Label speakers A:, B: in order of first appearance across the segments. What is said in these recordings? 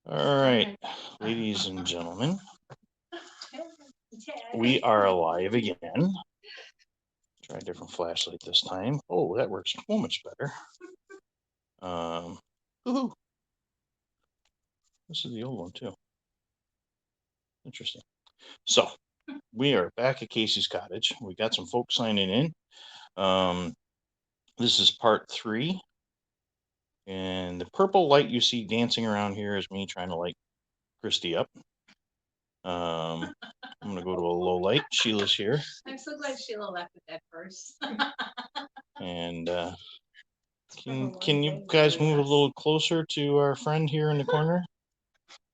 A: All right, ladies and gentlemen, we are alive again. Try a different flashlight this time. Oh, that works so much better. Woohoo! This is the old one too. Interesting. So we are back at Casey's Cottage. We got some folks signing in. This is part 3, and the purple light you see dancing around here is me trying to light Christy up. I'm gonna go to a low light. Sheila's here.
B: I'm so glad Sheila left with that first.
A: And can you guys move a little closer to our friend here in the corner?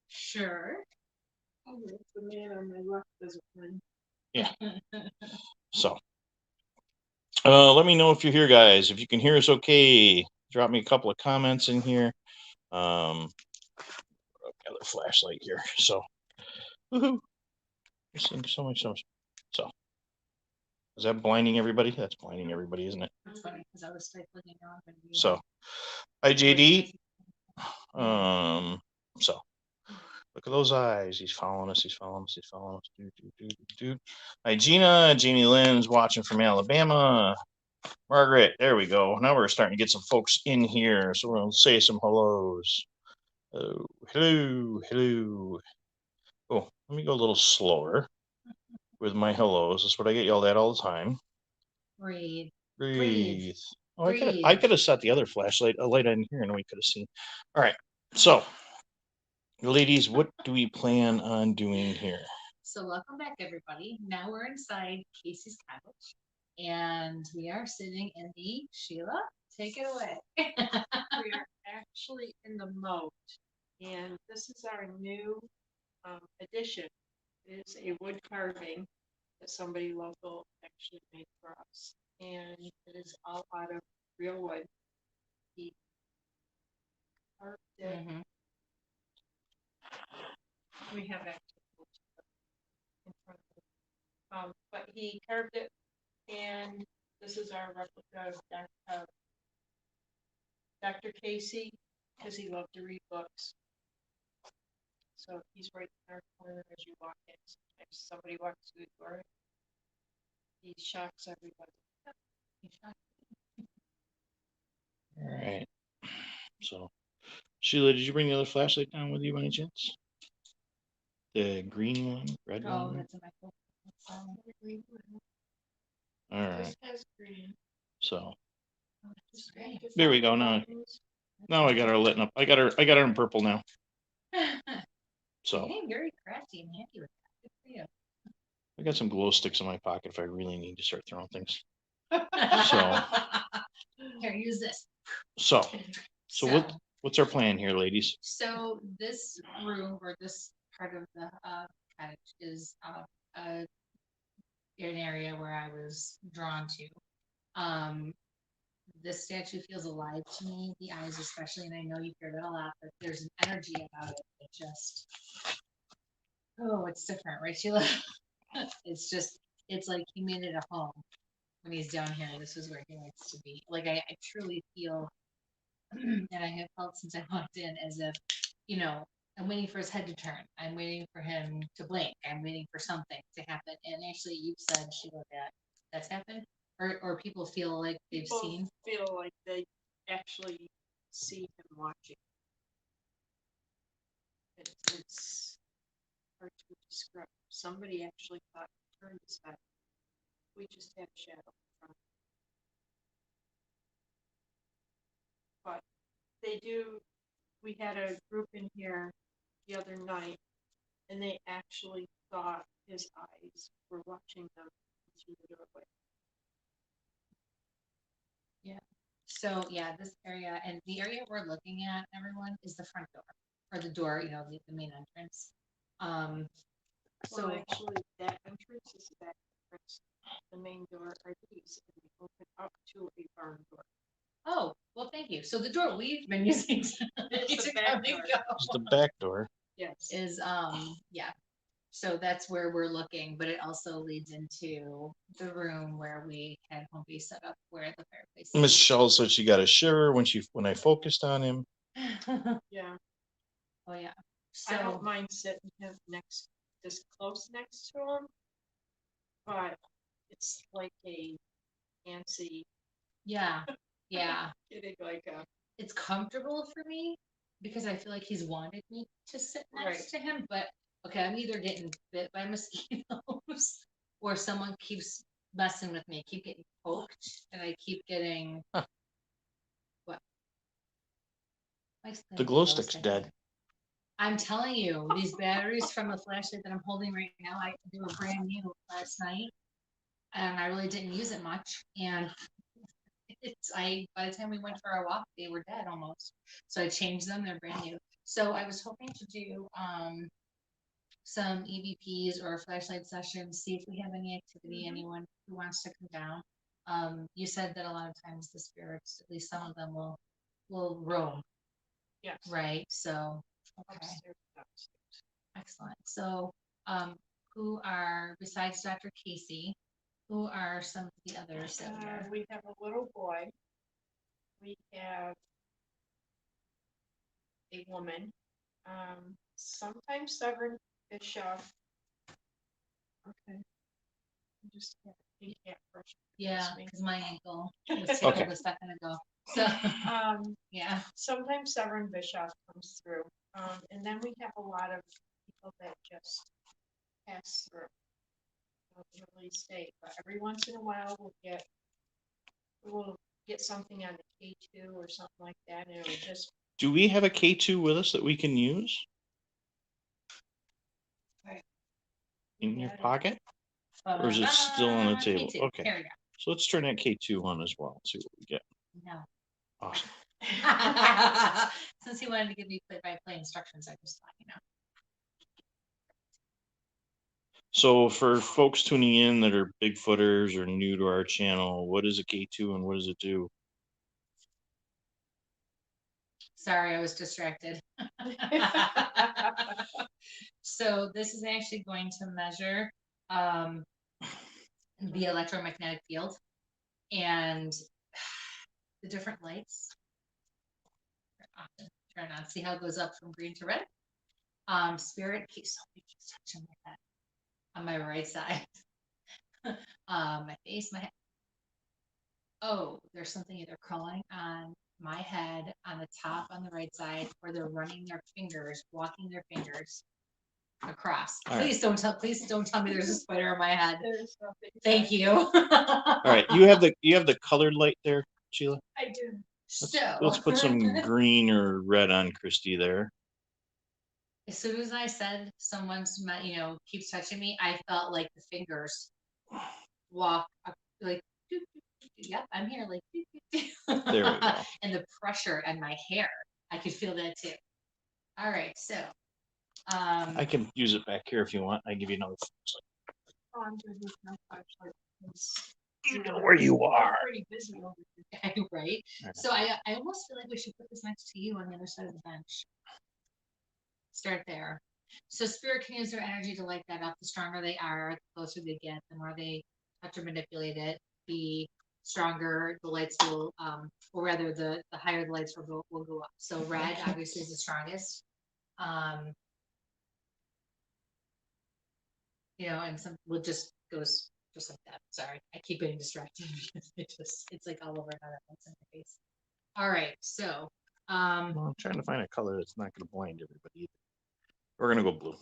B: Sure.
C: Oh, the man on my left doesn't win.
A: Yeah. So, let me know if you're here, guys. If you can hear us, okay. Drop me a couple of comments in here. Another flashlight here. So, woohoo! So much. So, is that blinding everybody? That's blinding everybody, isn't it?
B: That's funny because I was stifling on.
A: So, hi JD. So, look at those eyes. He's following us. Hi Gina. Jamie Lynn's watching from Alabama. Margaret, there we go. Now we're starting to get some folks in here, so we'll say some hellos. Oh, hello. Oh, let me go a little slower with my hellos. That's what I get yelled at all the time.
B: Breathe.
A: Oh, I could have set the other flashlight, a light in here, and we could have seen. All right, so ladies, what do we plan on doing here?
B: So welcome back, everybody. Now we're inside Casey's Cottage, and we are sitting in the Sheila. Take it away.
C: We are actually in the moat, and this is our new addition. It is a wood carving that somebody local actually made for us, and it is all out of real wood. He carved it. We have actually in front of it. But he carved it, and this is our replica of Dr. Casey, because he loved to read books. So he's right in our corner as you walk in. Sometimes somebody walks through the door, he shocks everybody.
A: All right. So, Sheila, did you bring the other flashlight down with you by any chance? The green one, red one?
B: Oh, that's in my book.
A: All right.
C: This has green.
A: So,
B: Oh,
A: there we go. Now I got her lit up. I got her in purple now. So.
B: You're very crafty and handy with that. Good for you.
A: I got some glow sticks in my pocket if I really need to start throwing things. So.
B: Here, use this.
A: So what's our plan here, ladies?
B: So this room or this part of the cottage is an area where I was drawn to. This statue feels alive to me, the eyes especially, and I know you hear that a lot, but there's an energy about it that just, oh, it's different, right, Sheila? It's like he made it a home when he's down here. This is where he likes to be. Like I truly feel, and I have felt since I walked in, as if, I'm waiting for his head to turn. I'm waiting for him to blink. I'm waiting for something to happen. And actually, you've said, Sheila, that's happened, or people feel like they've seen.
C: Feel like they actually see him watching. It's hard to describe. Somebody actually thought he turned his head. We just had a shadow in front. But they do. We had a group in here the other night, and they actually thought his eyes were watching them through the doorway.
B: Yeah. So yeah, this area and the area we're looking at, everyone, is the front door or the door. The main entrance.
C: So actually, that entrance is that entrance. The main door are these, and they open up to a barn door.
B: Oh, well, thank you. So the door we've been using
C: It's the back door.
A: It's the back door.
C: Yes.
B: Is yeah. So that's where we're looking, but it also leads into the room where we had Humpy set up where the fireplace is.
A: Michelle said she got a shiver when I focused on him.
C: Yeah.
B: Oh yeah.
C: I don't
B: So,
C: mind sitting him this close next to him, but it's like a fancy
B: yeah, yeah.
C: getting like a
B: It's comfortable for me because I feel like he's wanted me to sit next to him. But okay, I'm either getting bit by mosquitoes or someone keeps messing with me. I keep getting poked and I keep getting what?
A: The glow stick's dead.
B: I'm telling you, these batteries from the flashlight that I'm holding right now, they were brand new last night, and I really didn't use it much. And by the time we went for our walk, they were dead almost. So I changed them; they're brand new. So I was hoping to do some EVPs or flashlight sessions, see if we have any activity, anyone who wants to come down. You said that a lot of times the spirits, at least some of them, will roam,
C: yes.
B: right? So okay.
C: Upstairs, downstairs.
B: Excellent. So, who are, besides Dr. Casey, who are some of the others that we are?
C: We have a little boy. We have a woman. Sometimes Severin Bischoff. Okay. Just he can't brush.
B: Yeah, because my ankle was
A: Okay.
B: tickled a second ago. So, yeah.
C: Sometimes Severin Bischoff comes through. And then we have a lot of people that just pass through. Don't really stay, but every once in a while we'll get something on the K2 or something like that, and it'll just.
A: Do we have a K2 with us that we can use?
B: Right.
A: In your pocket? Or is it still on the table?
B: K2.
A: Okay.
B: Here we go.
A: So let's turn that K2 on as well and see what we get.
B: No.
A: Awesome.
B: Since he wanted to give me play-by-play instructions, I just thought,
A: So for folks tuning in that are Bigfooters or new to our channel, what is a K2 and what does it do? Sorry,
B: I was distracted. So this is actually going to measure the electromagnetic field and the different lights. Turn on, see how it goes up from green to red. Spirit keeps touching my head on my right side. My face, my head. Oh, there's something either crawling on my head, on the top, on the right side, or they're running their fingers, walking their fingers across. Please don't tell me there's a spider on my head. Thank you.
A: All right, you have the colored light there, Sheila?
C: I do.
A: Let's put some green or red on Christy there.
B: As soon as I said someone's keeps touching me, I felt like the fingers walk up, like yep, I'm here, like
A: there we go.
B: And the pressure on my hair, I could feel that too. All right, so
A: I can use it back here if you want. I give you another flashlight.
C: Oh, I'm good with my flashlight.
A: You know where you are.
C: Pretty busy over here.
B: Right. So I almost feel like we should put this next to you on the other side of the bench. Start there. So spirit can use their energy to light that up. The stronger they are, the closer they get, the more they touch or manipulate it, the stronger the lights will, or rather the higher the lights will go up. So red obviously is the strongest. And some will just goes just like that. Sorry, I keep getting distracted. It's like all over another once in my face. All right, so
A: well, I'm trying to find a color that's not going to blind everybody either. We're gonna go blue.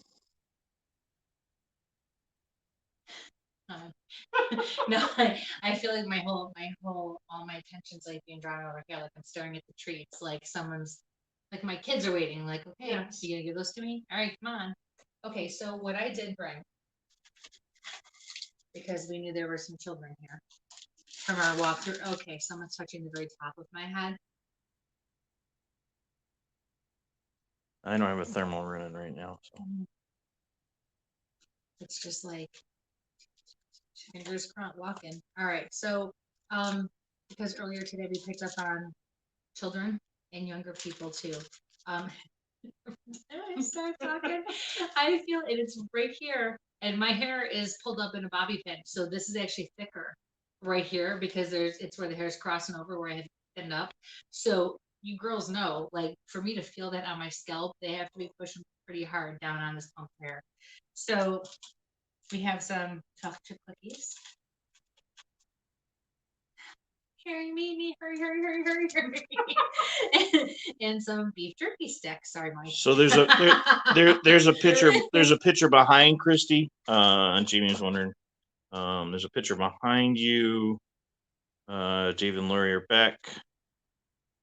B: No, I feel like all my attention's like being drawn over here, like I'm staring at the tree. It's like someone's, like my kids are waiting, like, okay, yes. You gonna give those to me? All right, come on. Okay, so what I did bring, because we knew there were some children here from our walkthrough. Okay, someone's touching the very top of my head.
A: I don't have a thermal running right now, so
B: it's just like fingers crossed walking. All right, so because earlier today we picked up on children and younger people too. I start talking, I feel it. It's right here, and my hair is pulled up in a bobby pin, so this is actually thicker right here because it's where the hair is crossing over where I had pinned up. So you girls know, like for me to feel that on my scalp, they have to be pushing pretty hard down on this pump hair. So we have some tough chip cookies. Hurry, me, hurry. And some beef jerky sticks. Sorry, Mike.
A: So there's a picture behind Christy. And Jamie was wondering. There's a picture behind you. Dave and Lori are back.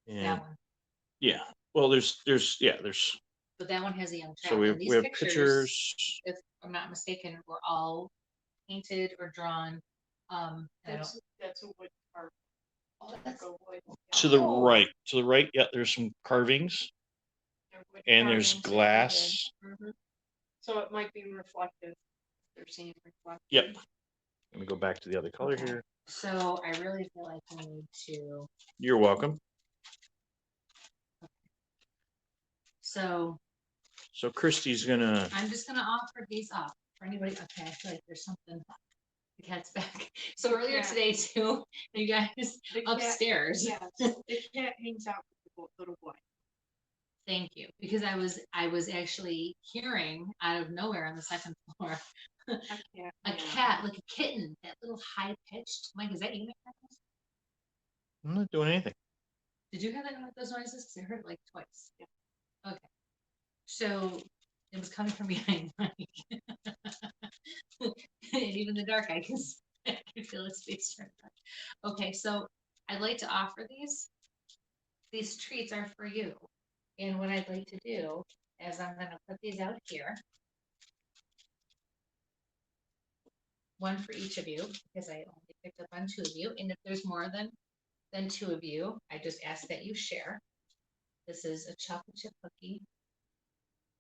A: And
B: That one.
A: yeah. Well, there's.
B: But that one has a young child.
A: So we
B: and these
A: have pictures.
B: If I'm not mistaken, were all painted or drawn.
C: That's a wood carving.
B: Oh, that's
A: To the right. To the right, yeah, there's some carvings. And there's glass.
C: Mm-hmm. So it might be reflective. They're seeing reflective.
A: Yep. Let me go back to the other color here.
B: So I really feel like I need to.
A: You're welcome.
B: So
A: Christy's gonna.
B: I'm just gonna offer these up for anybody. Okay, I feel like there's something. The cat's back. So earlier today too, you guys upstairs.
C: Yes, the cat hangs out with the little boy.
B: Thank you, because I was actually hearing out of nowhere on the second floor a cat, like a kitten, that little high pitched. Mike, is that you?
A: I'm not doing anything.
B: Did you have those noises? Because I heard it like twice. Yeah. Okay. So it was coming from behind Mike. And even in the dark, I can feel its face turn. Okay, so I'd like to offer these. These treats are for you. And what I'd like to do is I'm going to put these out here. One for each of you, because I only picked up on 2 of you. And if there's more than 2 of you, I just ask that you share. This is a chocolate chip cookie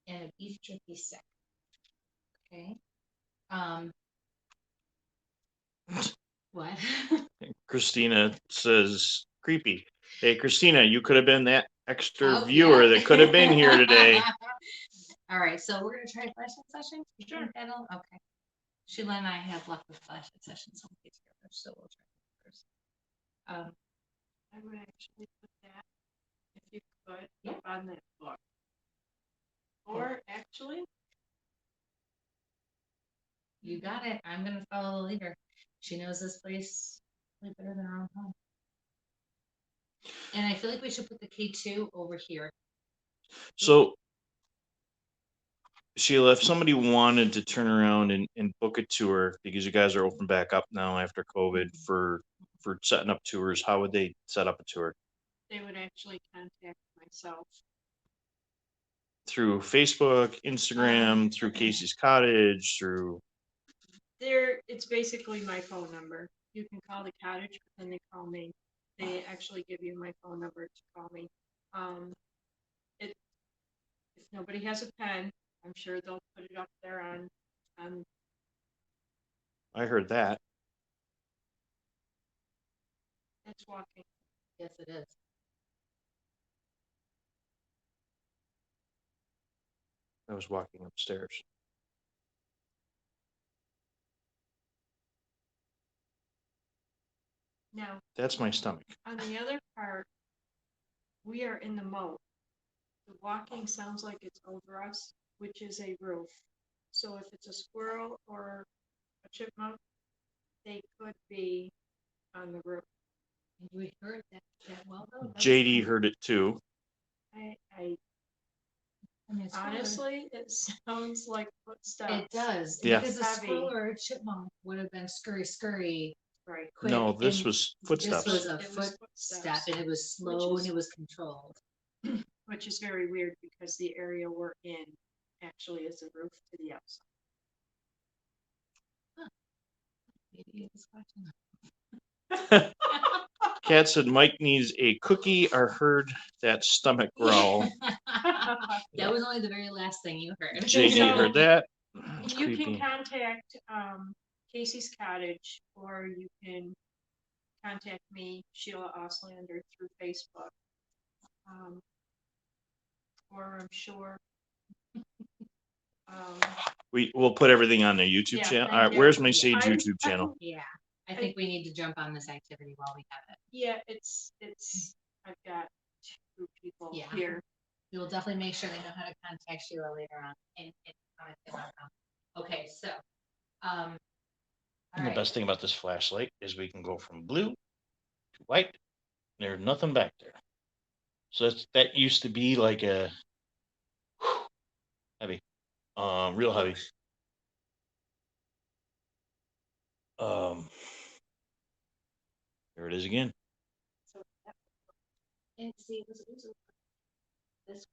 B: and a beef jerky stick. Okay. What?
A: Christina says, creepy. Hey, Christina, you could have been that extra viewer that could have been here today.
B: All right, so we're going to try a flashlight session?
C: Sure.
B: Okay. Sheila and I have luck with flashlight sessions, so we'll try first.
C: I would actually put that, if you could, up on that book. Or actually,
B: you got it. I'm going to follow the leader. She knows this place way better than our own home. And I feel like we should put the K2 over here.
A: So, Sheila, if somebody wanted to turn around and book a tour, because you guys are open back up now after COVID for setting up tours, how would they set up a tour?
C: they would actually contact myself.
A: Through Facebook, Instagram, through Casey's Cottage, through.
C: It's basically my phone number. You can call the cottage, but then they call me. They actually give you my phone number to call me. If nobody has a pen, I'm sure they'll put it up there on.
A: I heard that.
C: It's walking.
B: Yes, it is.
A: I was walking upstairs.
C: Now,
A: that's my stomach.
C: On the other part, we are in the moat. The walking sounds like it's over us, which is a roof. So if it's a squirrel or a chipmunk, they could be on the roof.
B: We heard that well though.
A: JD heard it too.
C: Honestly, it sounds like footsteps.
B: It does.
A: Yeah.
B: Because a squirrel or a chipmunk would have been scurry.
C: Right.
B: Quick.
A: No, this was footsteps.
B: This was a footstep, and it was slow and it was controlled.
C: Which is very weird because the area we're in actually is a roof to the outside.
B: Huh. Maybe it was watching.
A: Kat said Mike needs a cookie. I heard that stomach growl.
B: That was only the very last thing you heard.
A: JD heard that.
C: You creepy. Can contact Casey's Cottage, or you can contact me, Sheila Oslander, through Facebook. Or I'm sure.
A: We'll put everything on the YouTube channel. All right, where's my Sage YouTube channel?
B: Yeah, I think we need to jump on this activity while we have it.
C: Yeah, I've got through people
B: Yeah.
C: here.
B: We will definitely make sure they know how to contact Sheila later on and how they want to come. Okay, so, all
A: And the
B: right.
A: best thing about this flashlight is we can go from blue to white. There's nothing back there. So that used to be like a heavy, real heavy. There it is again.
C: So that
B: And see, it was this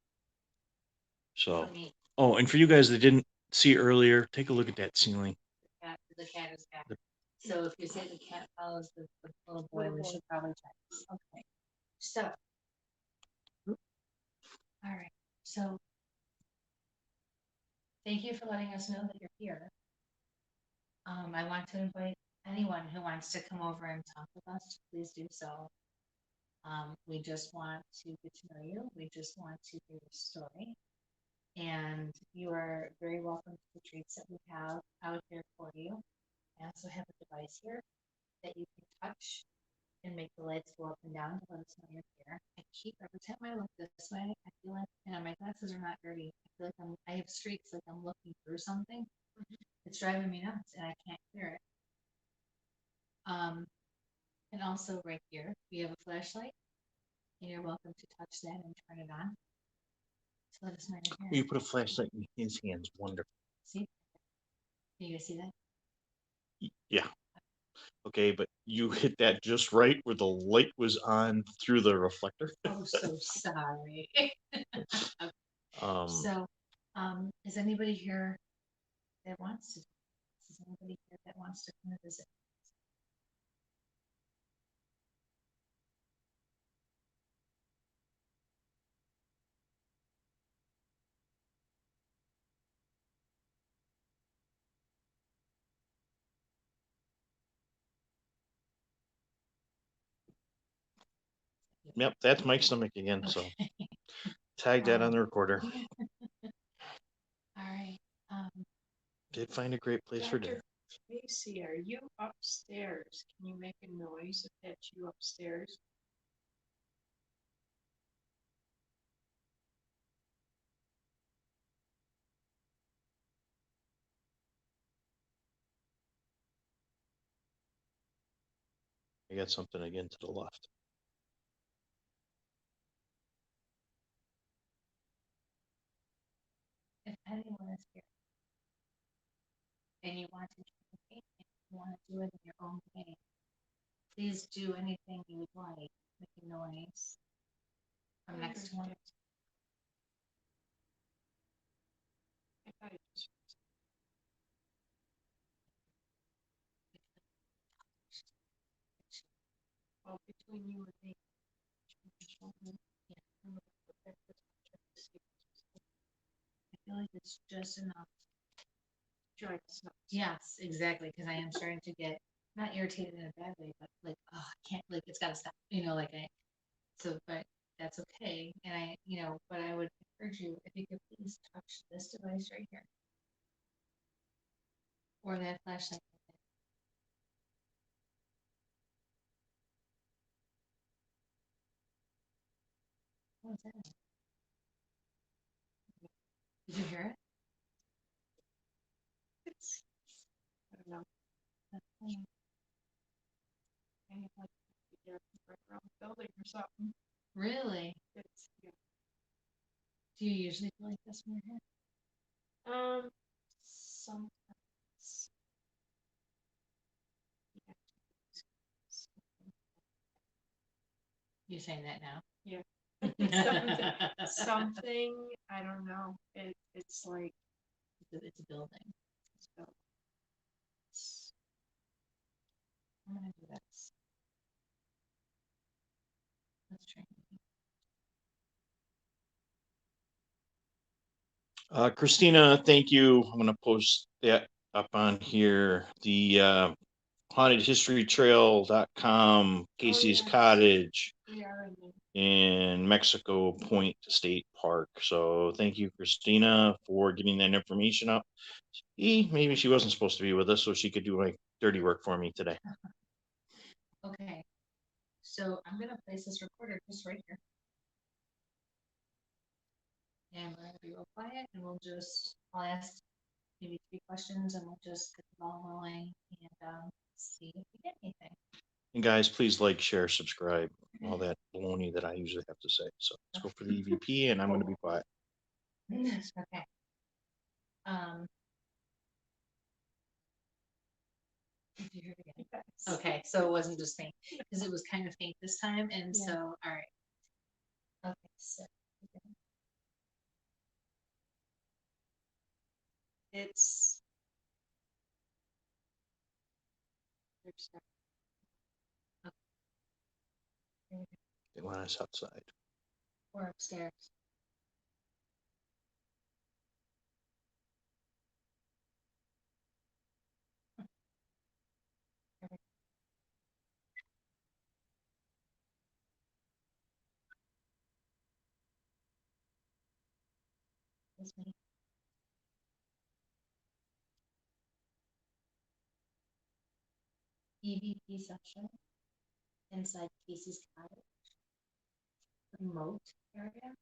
A: So,
B: for me.
A: oh, and for you guys that didn't see earlier, take a look at that ceiling.
B: The cat is back. So if you say the cat follows the little boy, we should probably check this. Okay. So. All right. So. Thank you for letting us know that you're here. I want to invite anyone who wants to come over and talk with us to please do so. We just want to get to know you. We just want to hear your story. And you are very welcome to the treats that we have out here for you. I also have a device here that you can touch and make the lights go up and down to let us know you're here. Every time I look this way, I feel like, my glasses are not dirty. I feel like I have streaks, like I'm looking through something. It's driving me nuts and I can't clear it. And also right here, we have a flashlight and you're welcome to touch that and turn it on. So let us know you're here.
A: You put a flashlight in his hands. Wonderful.
B: See? Can you guys see that?
A: Yeah. Okay, but you hit that just right where the light was on through the reflector.
B: Oh, so sorry. So, is anybody here that wants to? Is anybody here that wants to come and visit?
A: Yep, that's Mike's stomach again. So tag that on the recorder.
B: All right.
A: Did find a great place for dinner.
C: Tracy, are you upstairs? Can you make a noise if that's you upstairs?
A: I got something again to the left.
B: If anyone is here and you want to communicate and you want to do it in your own way, please do anything you would like. Make a noise. I'm next to one.
C: I thought it just well, between you and me.
B: I feel like it's just enough.
C: Join us.
B: Yes, exactly. Because I am starting to get not irritated in a bad way, but like, oh, I can't, like, it's got to stop. But that's okay. And but I would encourage you if you could please touch this device right here or that flashlight. What was that? Did you hear it?
C: It's, I don't know.
B: Okay.
C: I have like right around the building or something.
B: Really?
C: It's, yeah.
B: Do you usually feel like this when you're here?
C: Sometimes.
B: You're saying that now?
C: Yeah. something, I don't know. It's like
B: it's a building. I'm gonna do this. Let's try.
A: Christina, thank you. I'm going to post that up on here. The hauntedhistorytrail.com, Casey's Cottage in Mexico Point State Park. So thank you, Christina, for getting that information up. Maybe she wasn't supposed to be with us, so she could do my dirty work for me today.
B: Okay. So I'm going to place this recorder just right here. And we're gonna be real quiet and I'll ask maybe 3 questions and we'll just get the ball rolling and see if we get anything.
A: And guys, please like, share, subscribe, all that baloney that I usually have to say. So let's go for the EVP, and I'm going to be quiet.
B: Okay. Did you hear it again?
C: Yes.
B: Okay, so it wasn't just faint, because it was kind of faint this time, and
C: Yeah.
B: so, all right. Okay, so.
C: It's. There's no-
A: They want us outside.
B: We're upstairs. That's me. EVP session inside Casey's cottage. Remote area.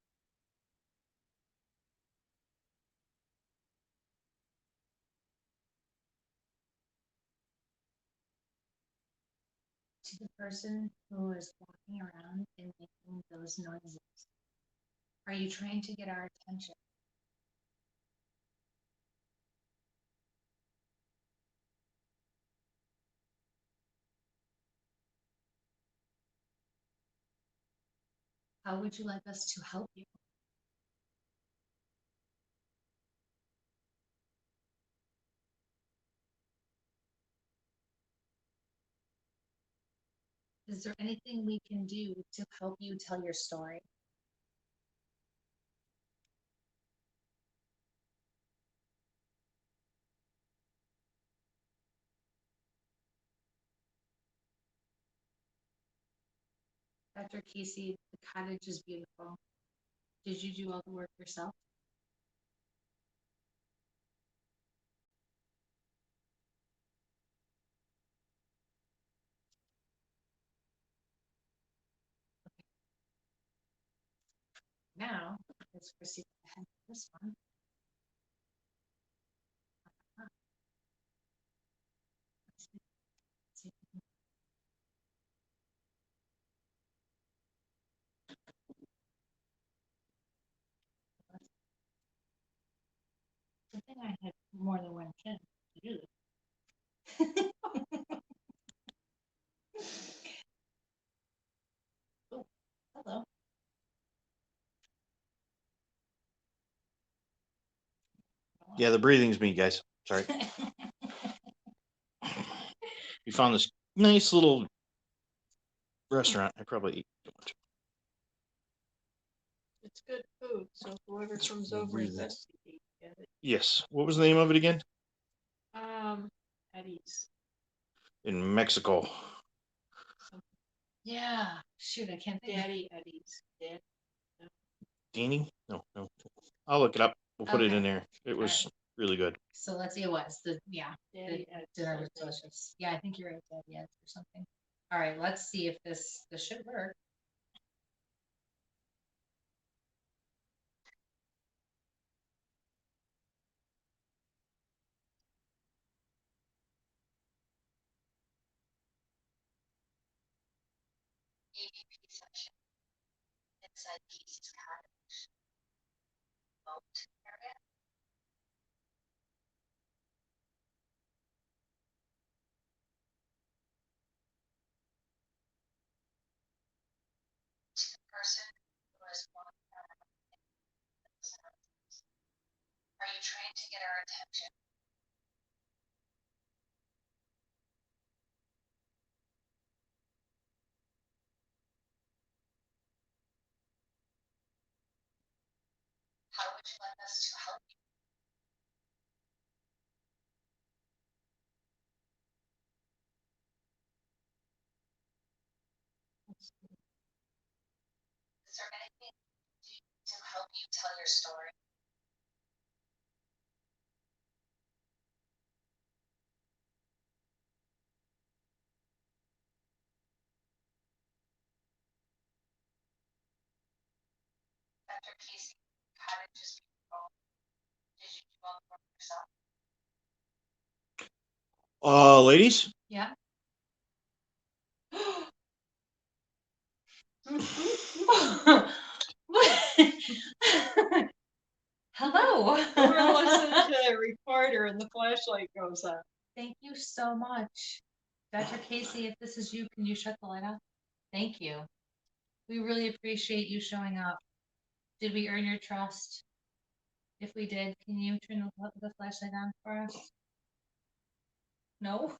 B: To the person who is walking around and making those noises. Are you trying to get our attention? How would you like us to help you? Is there anything we can do to help you tell your story? Dr. Casey, the cottage is beautiful. Did you do all the work yourself? Now, let's proceed ahead with this one. I think I had more than one chin to do this. Oh, hello.
A: Yeah, the breathing's me, guys. Sorry. We found this nice little restaurant. I probably eat too much.
C: It's good food, so whoever
A: It's
C: comes over
A: really-
C: investigate, get it.
A: Yes. What was the name of it again?
C: Eddie's.
A: In Mexico.
B: Yeah, shoot, I can't think.
C: Daddy Eddie's. Dad.
A: Danny? No. I'll look it up. We'll put it in
B: Okay.
A: there. It was really good.
B: So let's see, it was the
C: Daddy Eddie's.
B: dinner
C: I
B: was
C: think.
B: delicious. Yeah, I think you're right, Daddy Ed's or something. All right, let's see if this should work. EVP session inside Casey's cottage. Boat area. To the person who is walking around. Are you trying to get our attention? How would you like us to help you? Is there anything to help you tell your story? Dr. Casey, cottages people? Did you do all the work yourself?
A: Ladies,
B: Yeah. Hello.
C: We're listening to the recorder and the flashlight goes on.
B: Thank you so much. Dr. Casey, if this is you, can you shut the light off? Thank you. We really appreciate you showing up. Did we earn your trust? If we did, can you turn the flashlight on for us? No?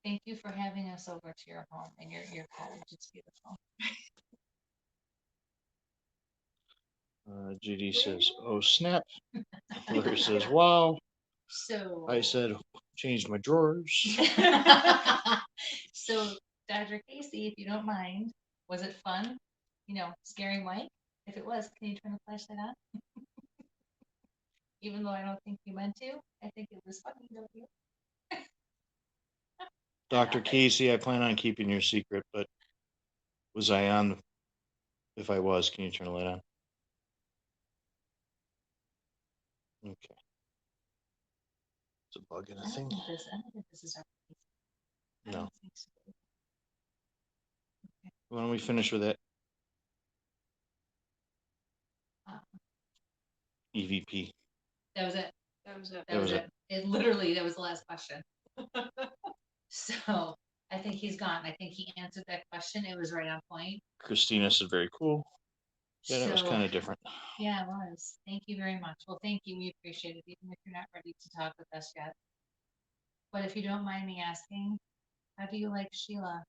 B: Thank you for having us over to your home and your cottage. It's beautiful.
A: GD says, "Oh snap." Larry says, "Wow."
B: So
A: I said, "Changed my drawers."
B: So, Dr. Casey, if you don't mind, was it fun? You know, scaring Mike? If it was, can you turn the flashlight on? Even though I don't think you meant to, I think it was funny, don't you?
A: Dr. Casey, I plan on keeping your secret, but was I on? If I was, can you turn the light on? Okay. It's a bug in a
B: I don't
A: thing.
B: think this, I don't think this is our Casey. I
A: No.
B: don't think so.
A: Why don't we finish with that
B: Um,
A: EVP?
B: That was it.
C: That was it.
B: That was it. It literally, that was the last question. So I think he's gone. I think he answered that question. It was right on point.
A: Christina said, "Very cool." Yeah, that was
B: So,
A: kind of different.
B: yeah, it was. Thank you very much. Well, thank you. We appreciate it, even if you're not ready to talk with us yet. But if you don't mind me asking, how do you like Sheila?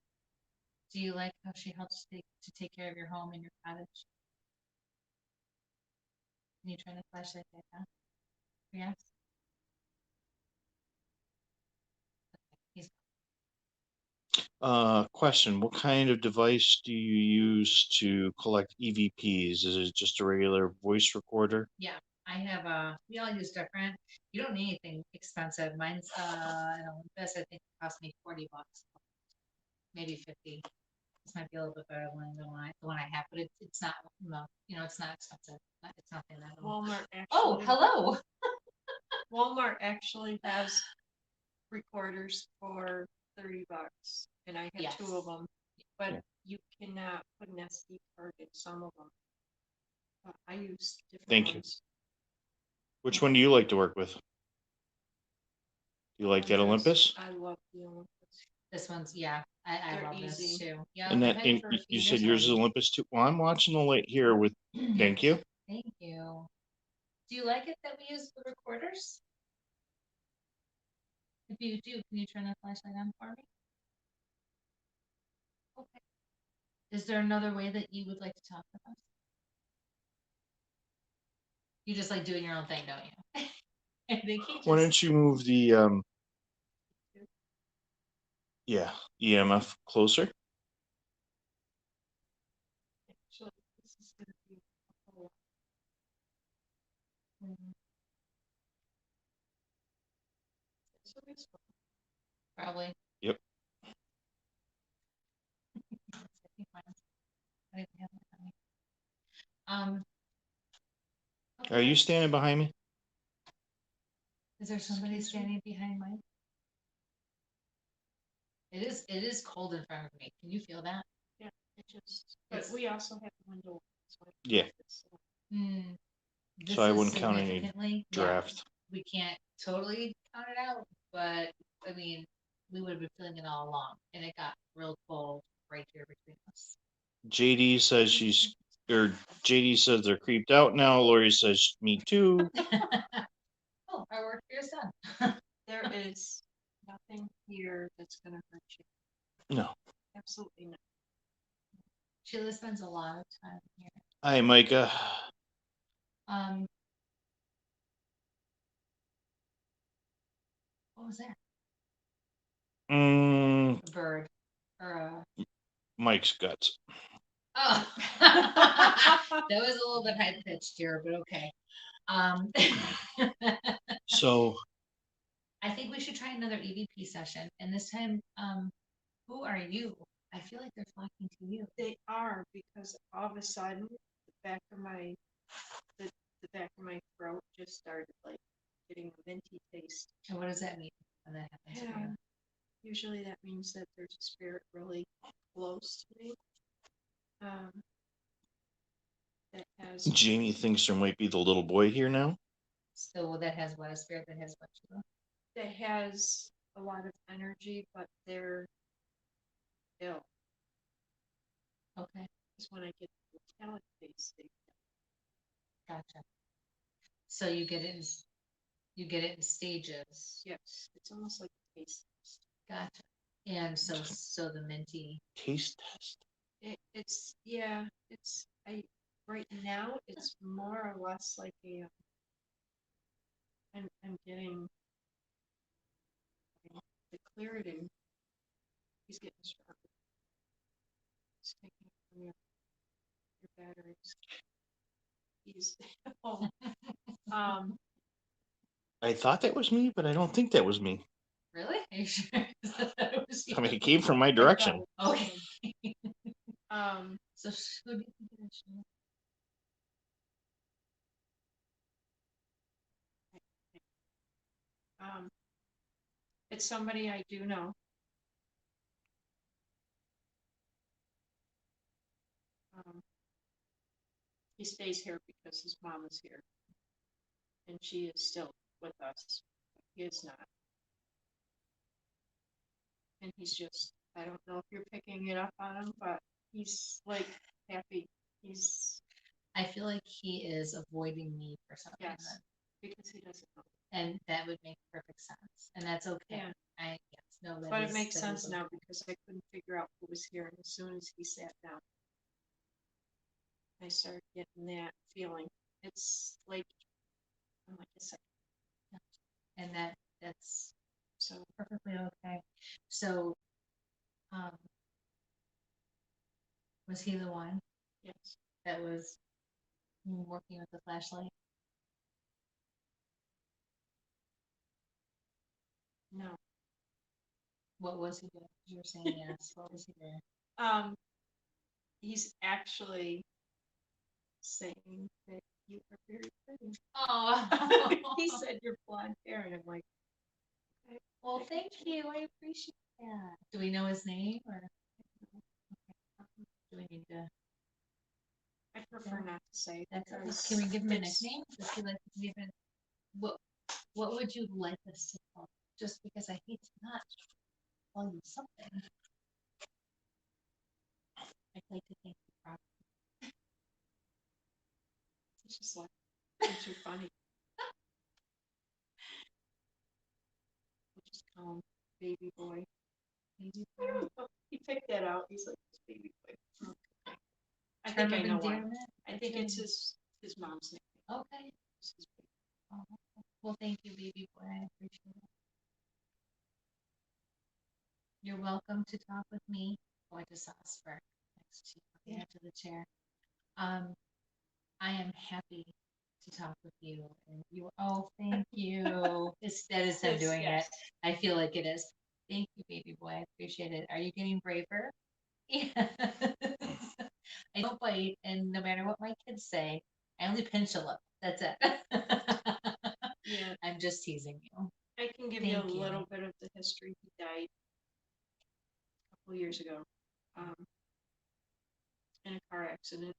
B: Do you like how she helps to take care of your home and your cottage? Can you turn the flashlight back on? Yes. He's
A: Question: what kind of device do you use to collect EVPs? Is it just a regular voice recorder?
B: Yeah, I have we all use different. You don't need anything expensive. Mine's an Olympus. I think it cost me $40, maybe 50. This might be a little bit better than the one I have, but it's not, no, you know, it's not expensive. It's nothing that.
C: Walmart actually.
B: Oh, hello.
C: Walmart actually has recorders for $30, and I have
B: Yes.
C: 2 of them. But
A: Yeah.
C: you cannot put an SD card in some of them. I use different
A: Thank you.
C: ones.
A: Which one do you like to work with? Do you like that Olympus?
C: I love the Olympus.
B: This one's, yeah, I
C: They're
B: love this
C: easy.
B: too. Yeah,
A: And
B: I've
A: that
B: had it for a few
A: you
B: years
A: said yours is
B: already.
A: Olympus too. Well, I'm watching the light here with. Thank you.
B: Thank you. Do you like it that we use the recorders? If you do, can you turn the flashlight on for me? Okay. Is there another way that you would like to talk with us? You just like doing your own thing, don't you? I think he just.
A: Why don't you move the yeah, EMF closer?
C: Actually, this is going to be a whole lot. So it's
B: Probably.
A: Yep. Are you standing behind me?
B: Is there somebody standing behind Mike? It is cold in front of me. Can you feel that?
C: Yeah, but we also have a window. So
A: Yeah.
B: This
A: So I
B: is
A: wouldn't count any
B: significantly-
A: draft.
B: We can't totally count it out, but I mean, we would have been feeling it all along, and it got real cold right here between us.
A: JD says JD says they're creeped out now. Lori says me too.
B: Oh, our work here is done.
C: There is nothing here that's going to hurt you.
A: No.
C: Absolutely not.
B: Sheila spends a lot of time here.
A: Hi, Micah.
B: What was that?
A: A
B: bird or a
A: Mike's guts.
B: Oh, that was a little bit high pitched here, but okay.
A: So
B: I think we should try another EVP session, and this time, who are you? I feel like they're flocking to you.
C: They are, because all of a sudden, the back of my throat just started like getting a minty taste.
B: And what does that mean when that happens to you?
C: Usually that means that there's a spirit really close to me. That has
A: Jamie thinks there might be the little boy here now.
B: So that has what? A spirit that has what to
C: that has a lot of energy, but they're ill.
B: Okay,
C: Because when I get the metallic face, they
B: gotcha. So you get it in stages.
C: yes, it's almost like a taste test.
B: Gotcha. And so the minty.
A: Taste test.
C: It's I right now it's more or less like a I'm getting the Claritin. He's getting stronger. He's taking from your batteries. He's oh,
A: I thought that was me, but I don't think that was me.
B: Really? Are you sure? It was
A: I mean,
B: you?
A: it came from my direction.
B: Okay.
C: So
B: who do you think it is?
C: it's somebody I do know. He stays here because his mom is here, and she is still with us. He is not. And he's just, I don't know if you're picking it up on him, but he's like happy.
B: I feel like he is avoiding me for some
C: Yes,
B: reason.
C: because he doesn't know.
B: And that would make perfect sense. And that's okay.
C: Yeah.
B: But
C: it makes sense now because I couldn't figure out who was here. And as soon as he sat down, I started getting that feeling. It's like, I'm like a second.
B: And that's
C: So
B: perfectly okay. So, was he the one
C: yes,
B: that was working with the flashlight?
C: no.
B: What was he doing? You were saying yes. What was he doing?
C: He's actually saying that you are very pretty.
B: Oh,
C: He said you're blonde hair, and I'm like, okay.
B: Well, thank you. I appreciate that. Do we know his name or do we need to?
C: I prefer not to say.
B: That's okay.
C: because
B: Can we give him a
C: it's-
B: nickname? Does he like to give it? What would you like us to call? Just because I hate to not call you something. I'd like to thank you properly.
C: It's just like, it's too funny. We'll just call him baby boy. Baby boy. He picked that out. He's like, this baby boy. Okay. I think I know why. I think it's his mom's name.
B: Okay. Oh, well, thank you, baby boy. I appreciate it. You're welcome to talk with me. Going to Salzburg next to the edge of the chair. I am happy to talk with you. And you. Oh, thank you. That is him doing it. I feel like it is. Thank you, baby boy. I appreciate it. Are you getting braver? Yes. I don't bite, and no matter what my kids say, I only pinch a lip. That's it.
C: Yeah.
B: I'm just teasing you.
C: I can give you a little bit of the history. He died a couple years ago in a car accident.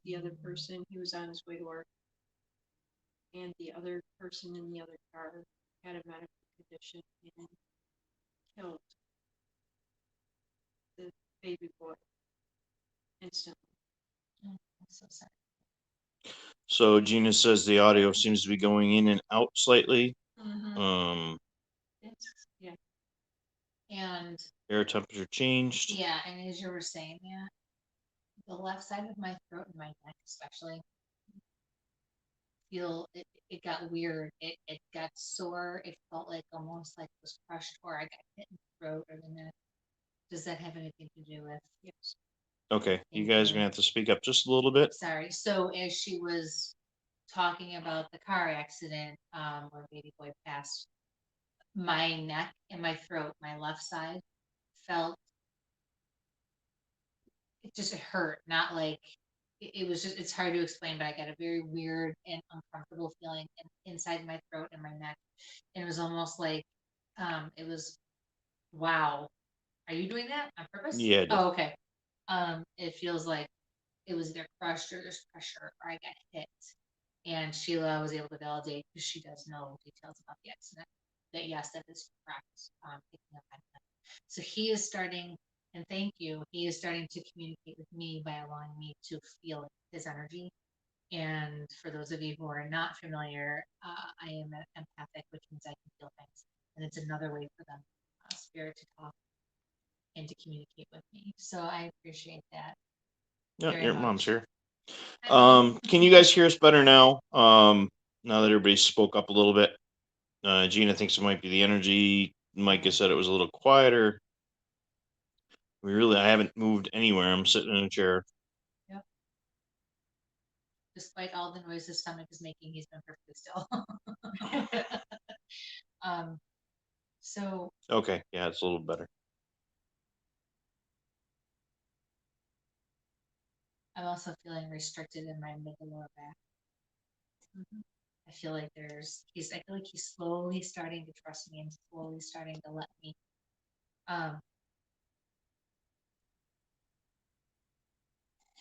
C: The other person, he was on his way to work, and the other person in the other car had a medical condition and killed the baby boy instantly.
B: Oh, I'm so sorry.
A: So Gina says the audio seems to be going in and out slightly.
C: Yeah.
B: And
A: Air temperature changed.
B: yeah, and as you were saying, the left side of my throat and my neck especially it got weird. It got sore. It felt like almost like it was crushed, or I got hit in the throat or the neck. Does that have anything to do with?
C: Yes.
A: Okay, you guys are gonna have to speak up just a little bit.
B: Sorry. So as she was talking about the car accident, where baby boy passed, my neck and my throat, my left side, felt it just hurt, not like it was just, it's hard to explain, but I got a very weird and uncomfortable feeling inside my throat and my neck. And it was almost like, it was, wow, are you doing that on purpose?
A: Yeah, I did.
B: Oh, okay. It feels like it was either crushed or there's pressure or I got hit. And Sheila was able to validate, because she does know details about the accident, that yes, that is correct. Picking up on that. So he is starting, and thank you, he is starting to communicate with me by allowing me to feel his energy. And for those of you who are not familiar, I am empathic, which means I can feel things. And it's another way for them, spirit, to talk and to communicate with me. So I appreciate that.
A: No,
B: very
A: your
B: much.
A: mom's here.
B: Hi, Mom.
A: Can you guys hear us better now? Now that everybody spoke up a little bit. Gina thinks it might be the energy. Micah said it was a little quieter. I haven't moved anywhere. I'm sitting in a chair.
B: Yep. Despite all the noise his stomach is making, he's been perfectly still. So
A: Okay, yeah, it's a little better.
B: I'm also feeling restricted in my mid and lower back. I feel like I feel like he's slowly starting to trust me and slowly starting to let me.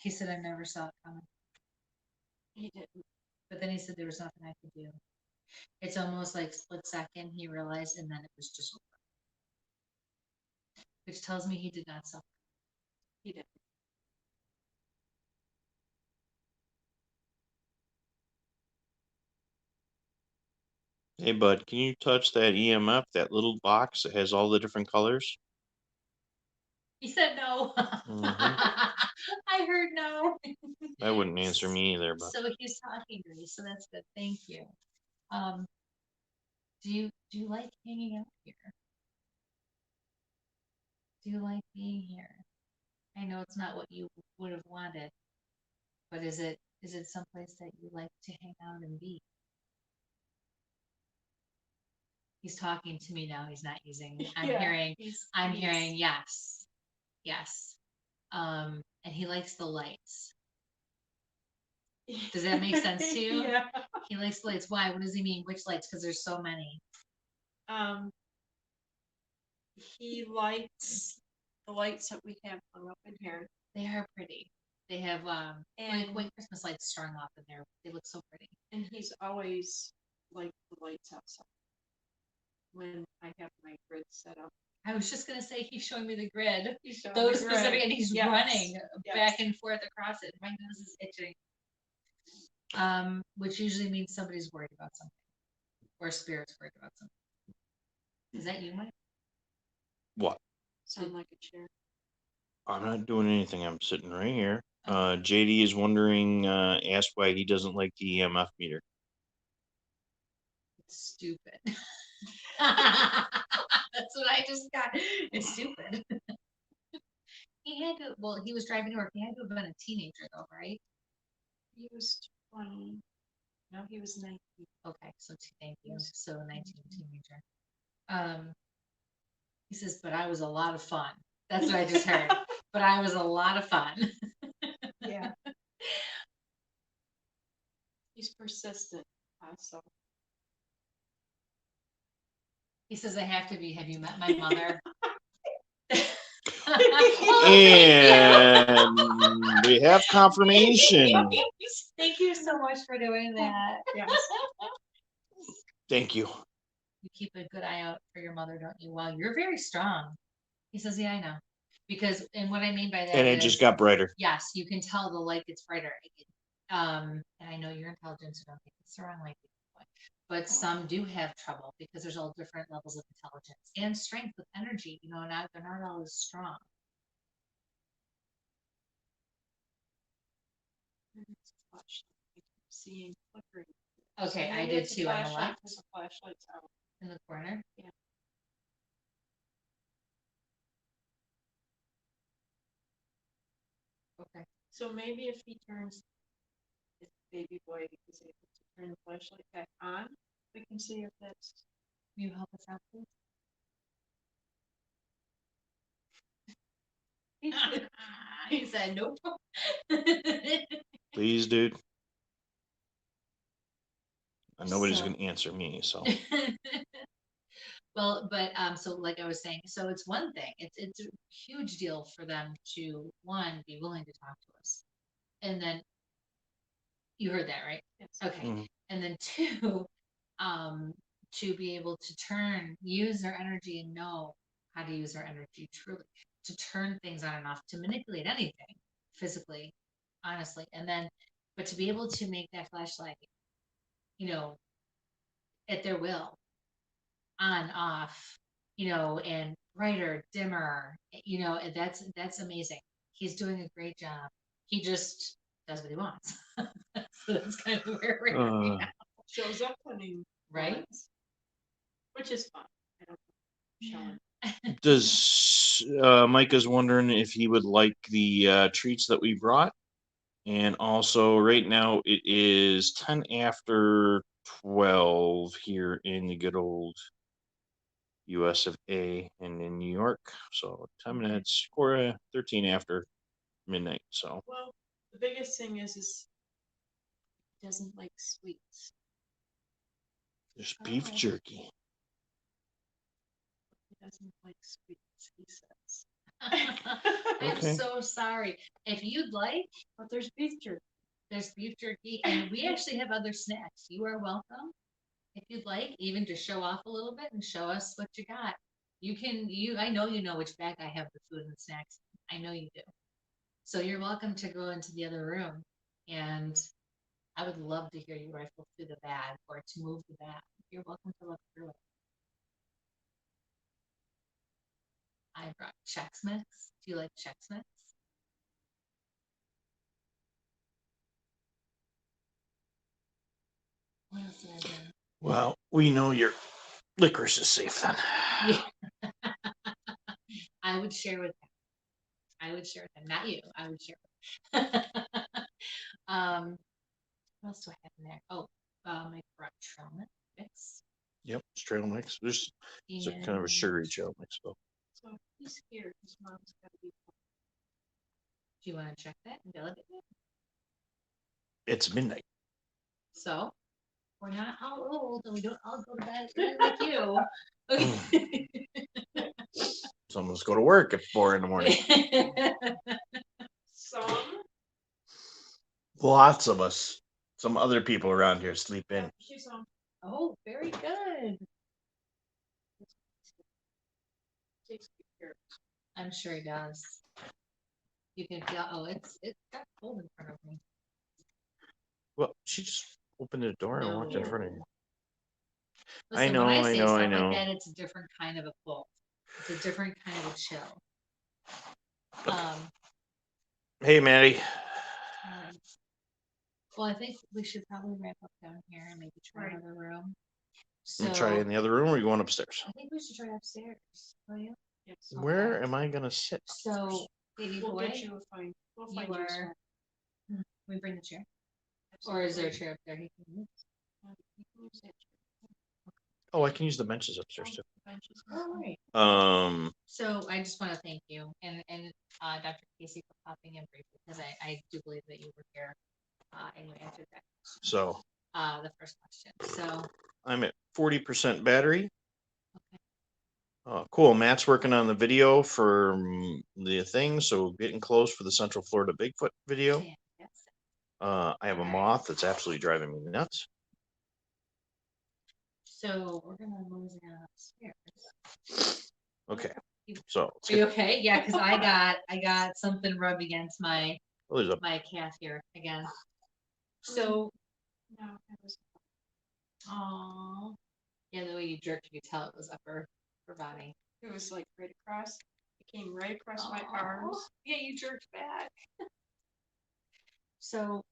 B: He said I never saw it coming. He didn't. But then he said there was nothing I could do. It's almost like split second he realized, and then it was just over. Which tells me he did not suffer. He did.
A: Hey, bud, can you touch that EMF, that little box that has all the different colors?
B: He said no. I heard no.
A: That wouldn't answer me either, but
B: So he's talking to me, so that's good. Thank you. Do you like hanging out here? Do you like being here? I know it's not what you would have wanted, but is it someplace that you like to hang out and be? He's talking to me now. He's not using. I'm hearing yes, yes. And he likes the lights. Does that make sense to you? Yeah. He likes lights. Why? What does he mean? Which lights? Because there's so many.
C: He likes the lights that we have hung up in here.
B: They are pretty. They have and when Christmas lights strung off in there. They look so pretty.
C: And he's always liked the lights outside when I have my grid set up.
B: I was just gonna say he's showing me the grid. Those specific, and he's running back and forth across it. My nose is itching. Which usually means somebody's worried about something, or spirit's worried about something. Is that you, Mike?
A: what?
C: Sound like a chair.
A: I'm not doing anything. I'm sitting right here. JD is wondering, asked why he doesn't like the EMF meter.
B: It's stupid. That's what I just got. It's stupid. He had to, well, he was driving to work. He had to have been a teenager though, right?
C: He was 20. No, he was 19.
B: Okay, so thank you. So 19 teenager. He says, but I was a lot of fun. That's what I just heard. But I was a lot of fun.
C: Yeah. He's persistent, so.
B: He says, I have to be. Have you met my mother?
A: And we have confirmation.
B: Thank you so much for doing that.
C: Yes.
A: Thank you.
B: You keep a good eye out for your mother, don't you? Well, you're very strong. He says, yeah, I know. Because, and what I mean by that
A: And it just got brighter.
B: Yes, you can tell the light gets brighter. And I know you're intelligent, so don't think it's the wrong light. But some do have trouble because there's all different levels of intelligence and strength with energy. You know, they're not always strong.
C: Seeing flickering.
B: Okay, I did too on the left.
C: The flashlight's out
B: in the corner.
C: Yeah.
B: Okay.
C: So maybe if he turns, if baby boy is able to turn the flashlight back on, we can see if that's.
B: Will you help us out, please? I said, nope.
A: Please, dude. And nobody's
B: So-
A: going to answer me. So,
B: Well, but so like I was saying, so it's one thing. It's a huge deal for them to one be willing to talk to us, and then you heard that, right?
C: Yes.
B: Okay.
A: Mhm.
B: And then two, to be able to use their energy and know how to use their energy truly, to turn things on and off, to manipulate anything physically, honestly. And then, but to be able to make that flashlight, at their will, on, off, and brighter, dimmer, and that's amazing. He's doing a great job. He just does what he wants. So that's kind of where we're at right
A: Uh,
B: now,
C: Shows up when he
B: right?
C: wants, which is fun. I don't know.
B: Yeah.
A: does Micah's wondering if he would like the treats that we brought? And also, right now it is 10 after 12 here in the good old US of A and in New York. So 10 minutes, quarter 13 after midnight. So
C: Well, the biggest thing is he doesn't like sweets.
A: there's beef
B: Oh.
A: jerky.
C: He doesn't like sweets, he says.
B: I'm
A: Okay.
B: so sorry. If you'd like,
C: But there's beef jerky.
B: there's beef jerky, and we actually have other snacks. You are welcome. If you'd like, even to show off a little bit and show us what you got. I know you know which bag I have the food and snacks. I know you do. So you're welcome to go into the other room, and I would love to hear you rifle through the bag or to move the bag. You're welcome to look through it. I brought Chex Mix. Do you like Chex Mix? What else did I bring?
A: Well, we know your licorice is safe then.
B: Yeah. I would share with him. I would share with him, not you. I would share with him. What else do I have in there? Oh, I brought trail mix.
A: Yep, it's trail mix. There's it's a kind of a
B: And
A: sugary trail mix though.
C: So he's here. His mom's got to be.
B: do you want to check that and delegate it?
A: It's midnight.
B: So we're not all old and we don't all go to bed early like you. Okay.
A: Some of us go to work at 4 in the morning.
C: Some.
A: Lots of us. Some other people around here sleep in.
C: She's on.
B: Oh, very good.
C: Takes good care.
B: I'm sure he does. You can feel. Oh, it's got cold in front of me.
A: Well, she just opened the door and walked in front of you.
B: Listen,
A: know,
B: when I
A: I
B: say
A: know,
B: stuff
A: I
B: like
A: know.
B: that, it's a different kind of a cold. It's a different kind of a chill.
A: Hey, Maddie.
B: Alright. Well, I think we should probably wrap up down here and maybe try
C: Right.
B: another room.
A: You
B: So
A: try in the other room or you going upstairs?
B: I think we should try upstairs. Will you?
C: Yes.
A: Where am I gonna sit?
B: So, baby
C: We'll
B: boy,
C: get you a fine. We'll
B: you
C: find you a
B: are.
C: spot.
B: Can we bring the chair? Or is there a
C: Absolutely.
B: chair up there he can use?
C: You can use that chair.
A: Oh, I can use the benches upstairs too.
C: Benches.
B: All right. So I just want to thank you and Dr. Casey for popping in briefly because I do believe that you were here and you answered that question.
A: So
B: The first question. So
A: I'm at 40% battery.
B: okay.
A: Cool. Matt's working on the video for the thing, so getting close for the Central Florida Bigfoot video.
B: Fantastic.
A: I have a moth that's absolutely driving me nuts.
B: So we're gonna move down upstairs.
A: Okay. So
B: Are you okay? Yeah, because I got something rubbed against my calf here again. So
C: No, it was.
B: oh yeah, the way you jerked, you could tell it was upper body.
C: It was like right across. It came right across my
B: Aw.
C: arms.
B: Yeah, you jerked back. So,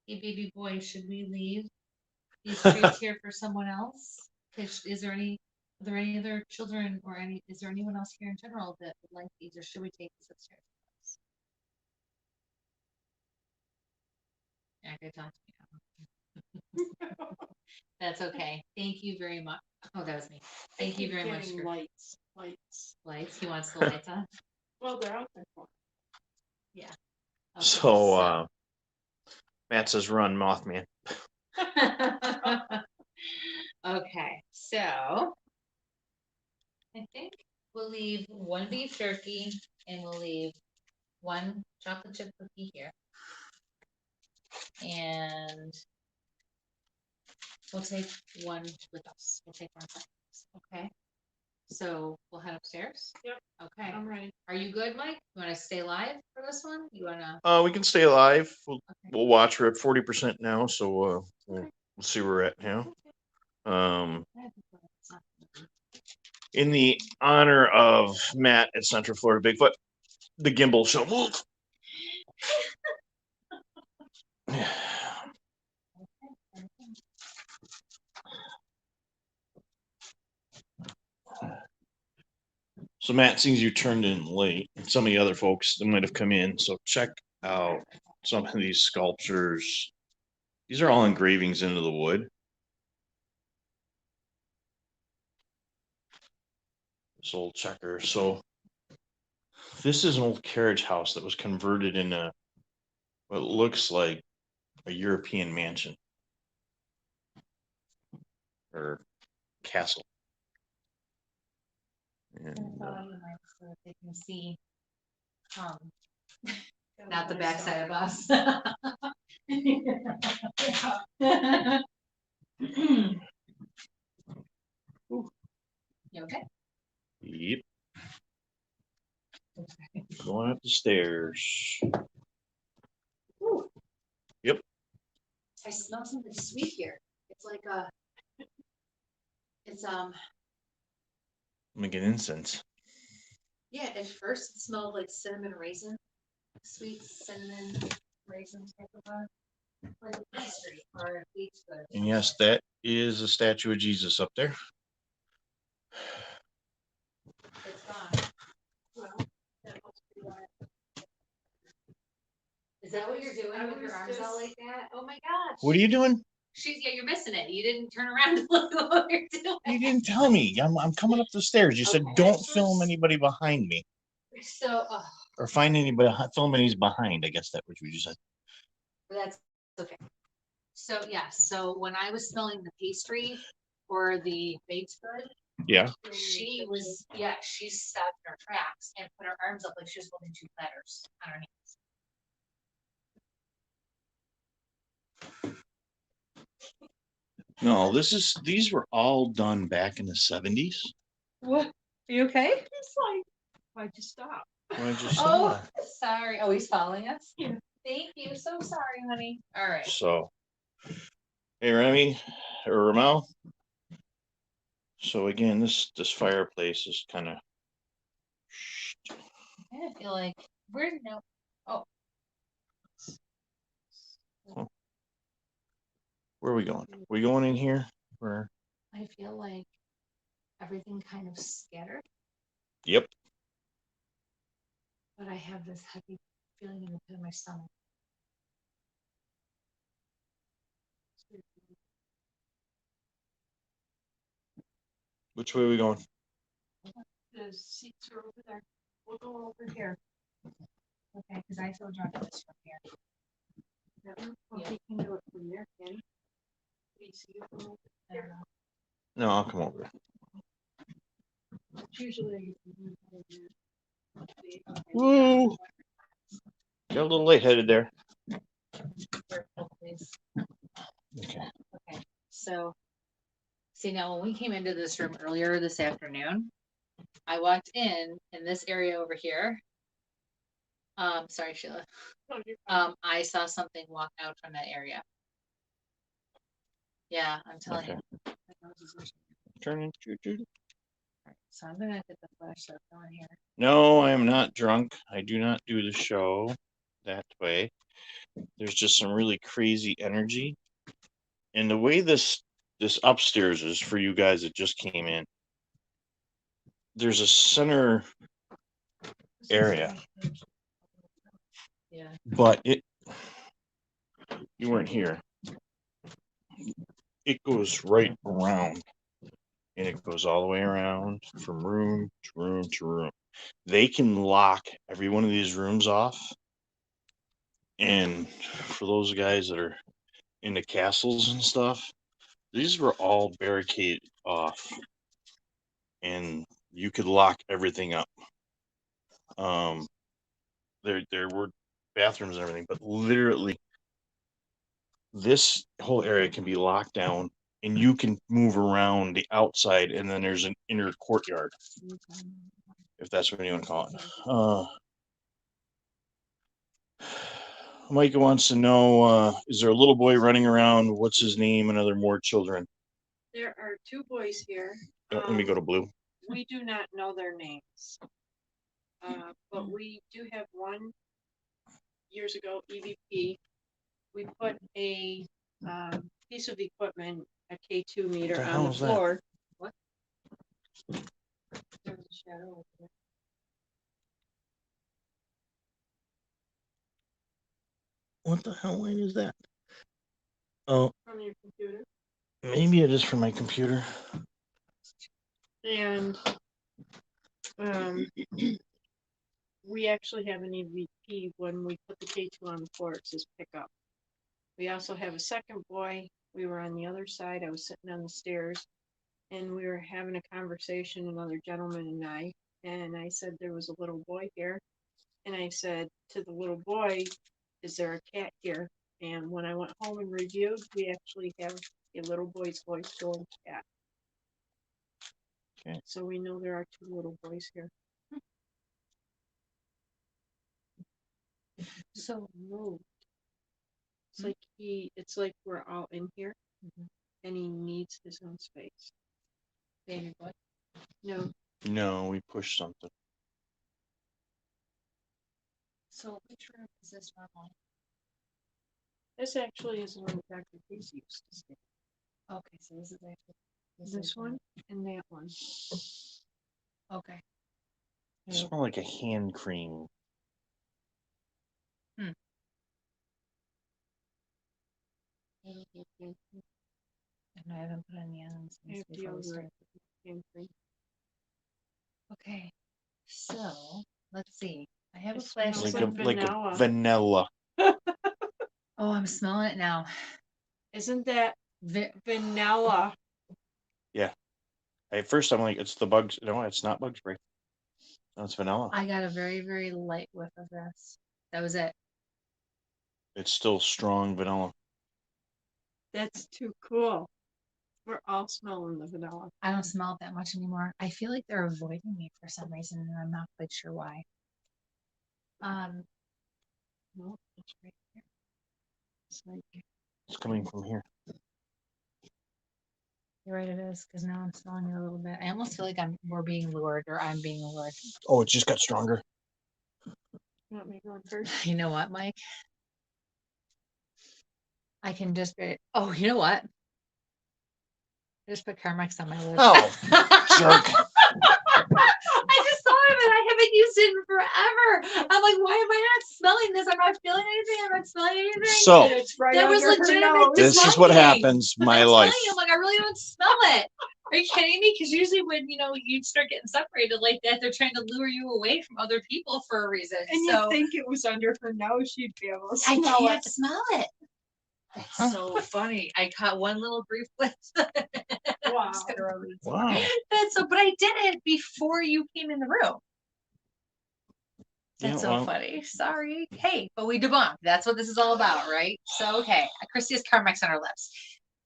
B: hey, baby boy, should we leave these treats here for someone else? Is there any other children or is there anyone else here in general that would like these, or should we take this upstairs? Yeah, good talk to you. That's okay. Thank you very much. Oh, that was me. Thank you very much.
C: Lights.
B: Lights. He wants the lights on.
C: Well, they're out there for.
B: Okay,
A: So Matt says run, Mothman.
B: okay, so I think we'll leave one beef jerky and we'll leave one chocolate chip cookie here. And we'll take one with us. We'll take one with us. Okay. So we'll head upstairs.
C: Yep.
B: Okay.
C: I'm ready.
B: Are you good, Mike? You want to stay live for this one? You want to?
A: We can stay alive. We'll
B: Okay.
A: we'll watch. We're at 40% now, so we'll see where we're at now. In the honor of Matt at Central Florida Bigfoot, the gimbal shall move. So Matt, seems you turned in late, and some of the other folks that might have come in. So check out some of these sculptures. These are all engravings into the wood. This old checker. So this is an old carriage house that was converted into what looks like a European mansion or castle. And,
B: So that they can see, not the backside of us. You okay?
A: yep. Going up the stairs.
B: Ooh.
A: Yep.
B: I smell something sweet here. It's like it's
A: Making incense.
B: yeah, at first it smelled like cinnamon raisin, sweet cinnamon raisin type of like a pastry or a baked good.
A: And yes, that is a statue of Jesus up there.
B: It's gone.
C: Well, that must be why.
B: Is that what you're doing with your arms out like that? Oh my gosh.
A: What are you doing?
B: Yeah, you're missing it. You didn't turn around to look at what you're doing.
A: You didn't tell me. I'm coming up the stairs. You said
B: Okay.
A: don't film anybody behind me
B: So,
A: or find anybody film anybody's behind. I guess that was what you said.
B: that's okay. So yeah, so when I was smelling the pastry or the baked good,
A: Yeah.
B: she stopped in her tracks and put her arms up like she was holding two platters on her hands.
A: No, these were all done back in the 70s.
B: What? Are you okay?
C: It's like, why'd you stop?
A: Why'd you stop?
B: Oh, sorry. Oh, he's following us?
C: Yeah.
B: Thank you. So sorry, honey. All right.
A: So, hey, Remy or Ramel. So again, this fireplace is kind of.
B: I feel like we're no. Oh.
A: Where are we going? We going in here? Where?
B: I feel like everything kind of scattered,
A: Yep.
B: but I have this heavy feeling in the pit of my stomach.
A: Which way are we going?
C: The seats are over there. We'll go over here.
B: Okay, because I feel drunkenness from here.
C: Well,
B: Yeah.
C: he can do it from there, can he? Can you see it from over
B: I don't
C: there?
B: know.
A: No, I'll come over.
C: It's usually. Okay.
A: Woo! Got a little lightheaded there.
B: Please.
A: Okay.
B: Okay, so, see now when we came into this room earlier this afternoon, I walked in this area over here. Sorry, Sheila.
C: No, you're fine.
B: I saw something walk out from that area. Yeah, I'm telling
A: Okay.
B: you.
A: Turning.
B: Alright, so I'm gonna get the flashlight on here.
A: No, I am not drunk. I do not do the show that way. There's just some really crazy energy. And the way this upstairs is for you guys that just came in, there's a center area,
B: Yeah.
A: but you weren't here. It goes right around, and it goes all the way around from room to room to room. they can lock every one of these rooms off. And for those guys that are into castles and stuff, these were all barricaded off, and you could lock everything up. There were bathrooms and everything, but literally this whole area can be locked down, and you can move around the outside, and then there's an inner courtyard, if that's what you want to call it. Micah wants to know, is there a little boy running around? What's his name? And are there more children?
C: There are 2 boys here.
A: Let me go to Blue.
C: We do not know their names. But we do have one years ago, EVP. We put a piece of equipment, a K2 meter on the floor. What? There's a shadow over there.
A: What the hell light is that? Oh,
C: From your computer.
A: maybe it is from my computer.
C: And we actually have an EVP when we put the K2 on the floor, it says pick up. We also have a second boy. We were on the other side. I was sitting on the stairs and we were having a conversation, another gentleman and I said there was a little boy here. And I said to the little boy, is there a cat here? And when I went home and reviewed, we actually have a little boy's voice going cat.
A: Okay.
C: So we know there are 2 little boys here. So no. It's like we're all in here, and he needs his own space. Baby boy? No.
A: No, we pushed something.
B: So which room is this room?
C: This actually is the one Dr. Casey used to stay.
B: Okay, so this is actually
C: This one and that one.
B: Okay.
A: It smelled like a hand cream.
B: And I haven't put on the ends before we start. Okay, so let's see. I have a flashlight.
A: Like a vanilla.
B: Oh, I'm smelling it now.
C: Isn't that vanilla?
A: Yeah. At first, I'm like, it's the bugs. No, it's not bug spray. No, it's vanilla.
B: I got a very, very light whiff of this. That was it.
A: It's still strong vanilla.
C: That's too cool. We're all smelling the vanilla.
B: I don't smell it that much anymore. I feel like they're avoiding me for some reason, and I'm not quite sure why.
C: No, it's right here.
A: It's coming from here.
B: You're right, it is, because now I'm smelling it a little bit. I almost feel like we're being lured, or I'm being lured.
A: Oh, it just got stronger.
C: You want me going first?
B: You know what, Mike? I can just be. Oh, you know what? I just put Carmex on my lips.
A: Oh, jerk.
B: I just saw him and I haven't used it in forever. I'm like, why am I not smelling this? I'm not feeling anything. I'm not smelling anything.
A: So
C: right
B: that was legitimate.
A: this is what happens. My life.
B: I'm like, I really don't smell it. Are you kidding me? Because usually when you start getting separated like that, they're trying to lure you away from other people for a reason.
C: And you think it was under her nose, she'd be able to smell
B: I can't smell it. That's so funny. I caught one little brief whiff.
C: Wow.
A: Wow.
B: That's so, but I did it before you came in the room. That's so funny. Sorry. Hey, but we debunked. That's what this is all about, right? So, okay. Christy has Carmex on her lips.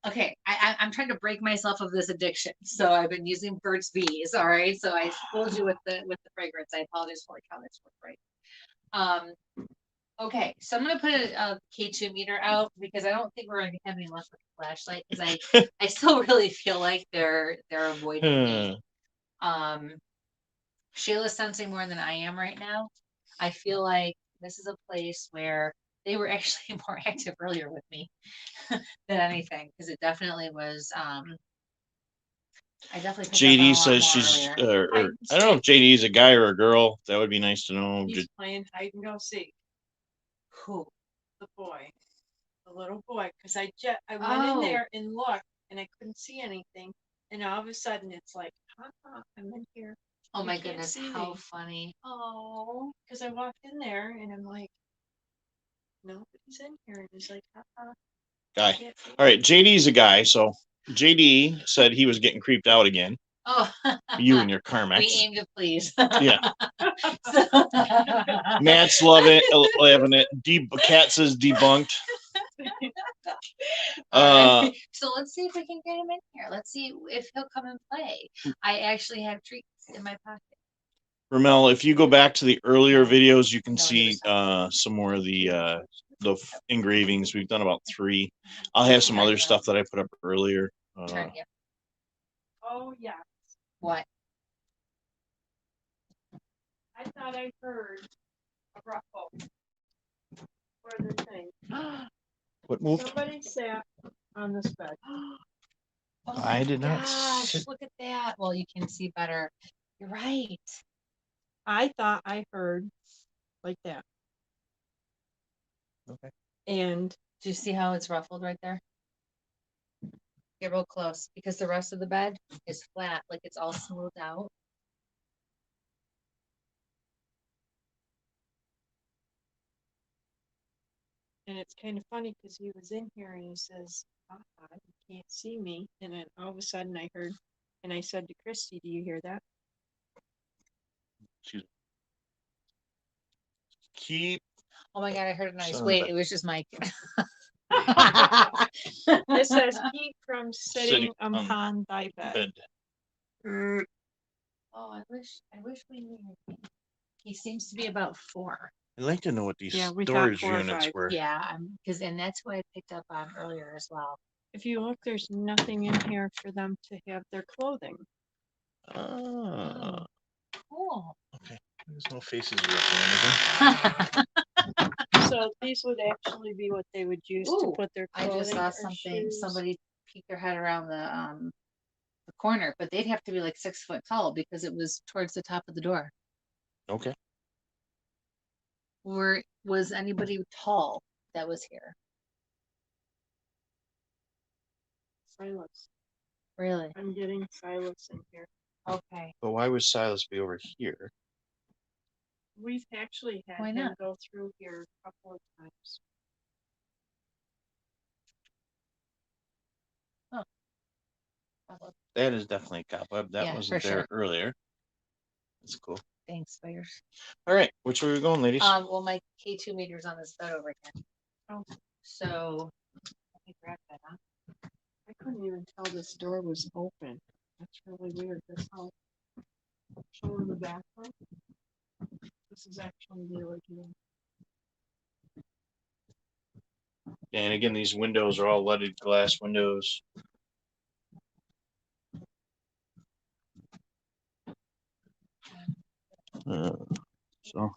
B: Okay. I'm trying to break myself of this addiction. So I've been using Burt's Bees. All right. So I told you with the fragrance. I apologize for how this worked, right? Okay, so I'm gonna put a K2 meter out because I don't think we're gonna have any luck with the flashlight because I still really feel like they're avoiding me. Shayla's sensing more than I am right now. I feel like this is a place where they were actually more active earlier with me than anything because it definitely was. I definitely.
A: JD says she's. I don't know if JD is a guy or a girl. That would be nice to know.
C: He's playing hide and go seek.
B: Who?
C: The boy, the little boy. Because I went in there and looked, and I couldn't see anything. And all of a sudden, it's like, I'm in here.
B: Oh
C: You
B: my
C: can't
B: goodness,
C: see
B: how
C: me.
B: funny.
C: Oh, because I walked in there and I'm like, nobody's in here. And he's like,
A: Guy.
C: can't see
A: All right,
C: me.
A: JD's a guy. So JD said he was getting creeped out again.
B: Oh,
A: You and your
B: we
A: Carmex.
B: aim to please.
A: Yeah.
B: So-
A: Matt's loving it. Cat says debunked.
B: All right. So let's see if we can get him in here. Let's see if he'll come and play. I actually have treats in my pocket.
A: Ramel, if you go back to the earlier videos, you can
B: No, he
A: see
B: was
A: some more of the engravings. We've done about 3. I'll have some other stuff that I put up earlier.
B: Turn, yeah.
C: Oh, yeah.
B: What?
C: I thought I heard a ruffle for the thing.
A: What moved?
C: Somebody sat on this bed.
B: Oh
A: I
B: my
A: did not
B: gosh,
A: sit-
B: look at that. Well, you can see better. You're right.
C: I thought I heard like that.
A: Okay.
C: And
B: Do you see how it's ruffled right there? Get real close because the rest of the bed is flat, like it's all smoothed out.
C: it's kind of funny because he was in here and he says, you can't see me. And then all of a sudden I heard, and I said to Christy, do you hear that?
A: Keep.
B: Oh my God, I heard a noise.
A: Son of
B: Wait,
A: a-
B: it was just Mike.
C: It says keep from sitting
A: Sitting
C: upon thy bed.
A: bed.
B: Oh, I wish we knew. He seems to be about 4.
A: I'd like to know what these
C: Yeah, we thought
A: storage
C: 4 or
A: units
C: 5.
A: were.
B: Yeah, because and that's who I picked up on earlier as well.
C: If you look, there's nothing in here for them to have their clothing.
A: Ah.
B: Cool.
A: Okay. There's no faces or anything.
C: So these would actually be what they would use to
B: Ooh,
C: put their
B: I
C: clothing.
B: just saw
C: or
B: something.
C: shoes.
B: Somebody peeked their head around the corner, but they'd have to be like 6 foot tall because it was towards the top of the door.
A: Okay.
B: Was anybody tall that was here?
C: Silas.
B: Really?
C: I'm getting Silas in here.
B: Okay.
A: But why would Silas be over here?
C: We've actually had
B: Why
C: him
B: not?
C: go through here a couple of times.
A: That is definitely a cobweb. That
B: Yeah,
A: wasn't
B: for
A: there
B: sure.
A: earlier. That's cool.
B: Thanks, spiders.
A: All right, which way are we going, ladies?
B: Well, my K2 meter's on this bed over here.
C: Oh.
B: So let me grab that, huh?
C: I couldn't even tell this door was open. That's really weird. This house. Showing the bathroom. This is actually the original.
A: And again, these windows are all leaded glass windows. So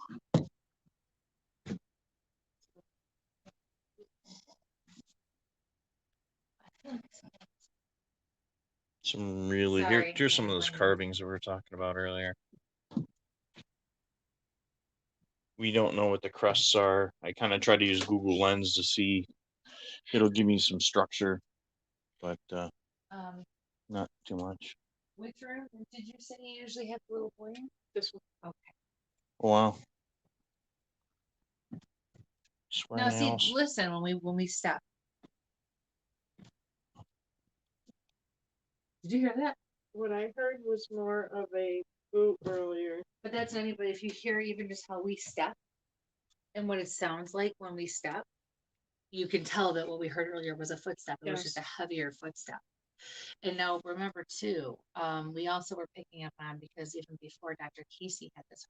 A: some really
B: Sorry,
A: here's some of
B: yeah,
A: those
B: mine.
A: carvings that we were talking about earlier. We don't know what the crusts are. I kind of try to use Google Lens to see. It'll give me some structure, but not too much.
B: Which room did you say you usually have the little boy in?
C: This one.
B: Okay.
A: Wow.
B: Now see,
A: Nails.
B: listen when we step. Did you hear that?
C: What I heard was more of a boot earlier.
B: But that's not anybody. If you hear even just how we step and what it sounds like when we step, you can tell that what we heard earlier was a footstep. It was just a heavier footstep. And now remember too, we also were picking up on because even before Dr. Casey had this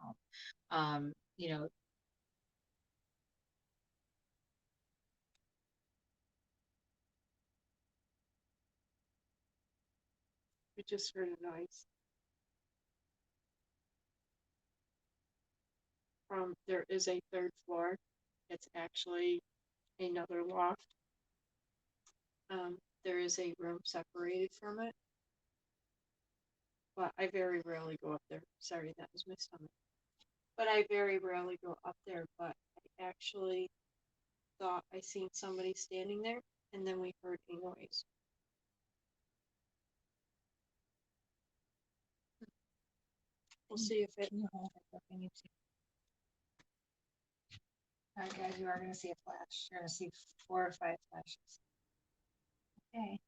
B: home, you know,
C: We just heard a noise. There is a 3rd floor. It's actually another loft. There is a room separated from it. But I very rarely go up there. Sorry, that was my stomach. But I very rarely go up there. But I actually thought I seen somebody standing there, and then we heard a noise. We'll see if it,
B: All right, guys, you are gonna see a flash. You're gonna see 4 or 5 flashes. Okay.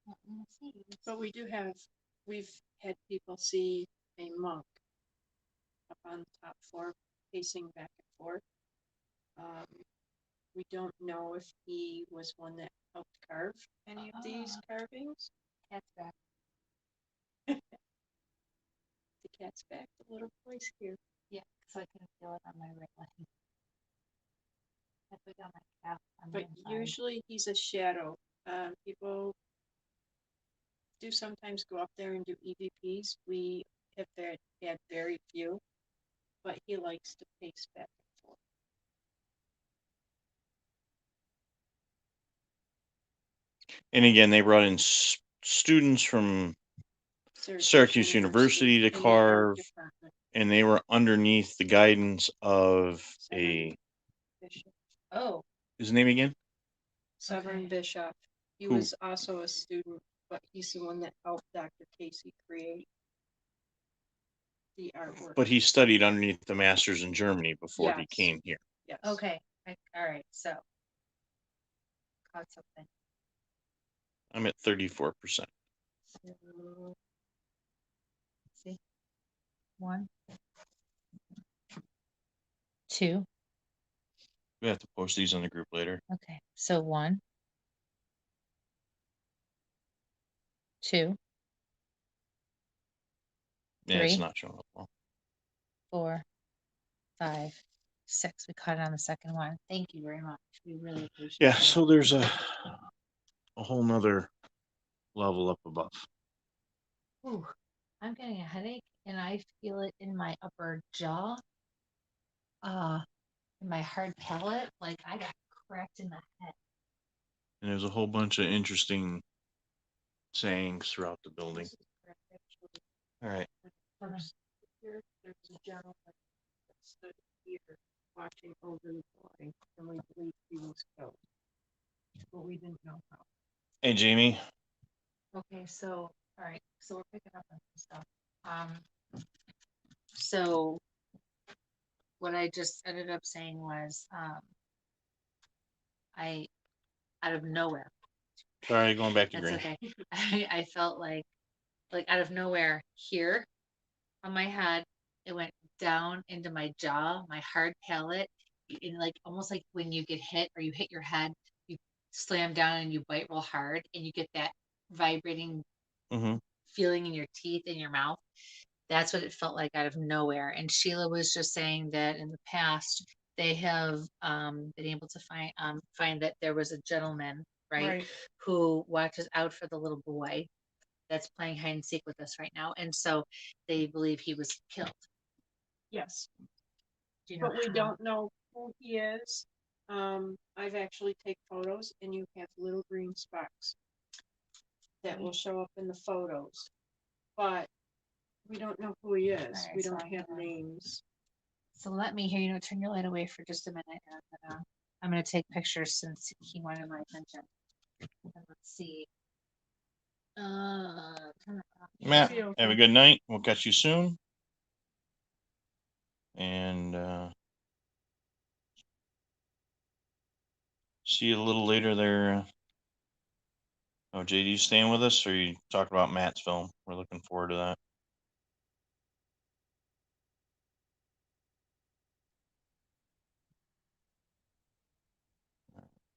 B: Let me see.
C: but we've had people see a monk up on the top floor pacing back and forth. We don't know if he was one that helped carve any of these carvings.
B: Cat's back.
C: The cat's back, the little boy's here.
B: Yeah, so I can feel it on my right leg. Halfway down my calf. On the
C: But
B: inside.
C: usually he's a shadow. People do sometimes go up there and do EVPs. We have had very few, but he likes to pace back and forth.
A: And again, they brought in students from Syracuse University to
C: in the art
A: carve,
C: department.
A: and they were underneath the guidance of a,
C: Bishop.
B: Oh,
A: his name again?
C: Severin
B: Okay.
C: Bishop. He
A: Who-
C: was also a student, but he's the one that helped Dr. Casey create the artwork.
A: But he studied underneath the masters in Germany before he
C: Yes.
A: came here.
C: Yes.
B: okay. All right, so. Caught something.
A: I'm at 34%.
C: So,
B: See? 1, 2.
A: We have to post these in the group later.
B: Okay, so 1, 2,
A: Yeah, it's
B: 3.
A: not showing up well.
B: 4, 5, 6. We caught it on the second one. Thank you very much. We really appreciate
A: Yeah,
B: it.
A: so there's a whole nother level up above.
B: Ooh, I'm getting a headache and I feel it in my upper jaw. In my hard palate, like I got cracked in the head.
A: And there's a whole bunch of interesting sayings throughout the building.
C: this is correct, actually.
A: All right.
C: First, here, there's a gentleman that stood here watching over the boy, and we believe he was killed. But we didn't know how.
A: Hey, Jamie.
B: Okay, so all right, so we're picking up on some stuff. So what I just ended up saying was, I out of nowhere.
A: Sorry, going back to
B: That's
A: green.
B: okay. I felt like out of nowhere here on my head, it went down into my jaw, my hard palate, and like almost like when you get hit or you hit your head, you slam down and you bite real hard, and you get that vibrating
A: Mm-hmm.
B: feeling in your teeth in your mouth. That's what it felt like out of nowhere. And Sheila was just saying that in the past they have been able to find that there was a gentleman, right, who watches out for the little boy that's playing hide and seek with us right now, and so they believe he was killed.
C: Yes,
B: Do you know
C: but we
B: how?
C: don't know who he is. I've actually taken photos, and you have little green specks that will show up in the photos, but we don't know who he is.
B: Alright,
C: We
B: so
C: don't
B: I'm
C: have
B: gonna-
C: names.
B: So let me hear, turn your light away for just a minute, and I'm gonna take pictures since he wanted my attention. And let's see. Turn it off.
A: Matt,
C: Be okay.
A: have a good night. We'll catch you soon. And see you a little later there. Oh, JD, you staying with us, or are you talking about Matt's film? We're looking forward to that.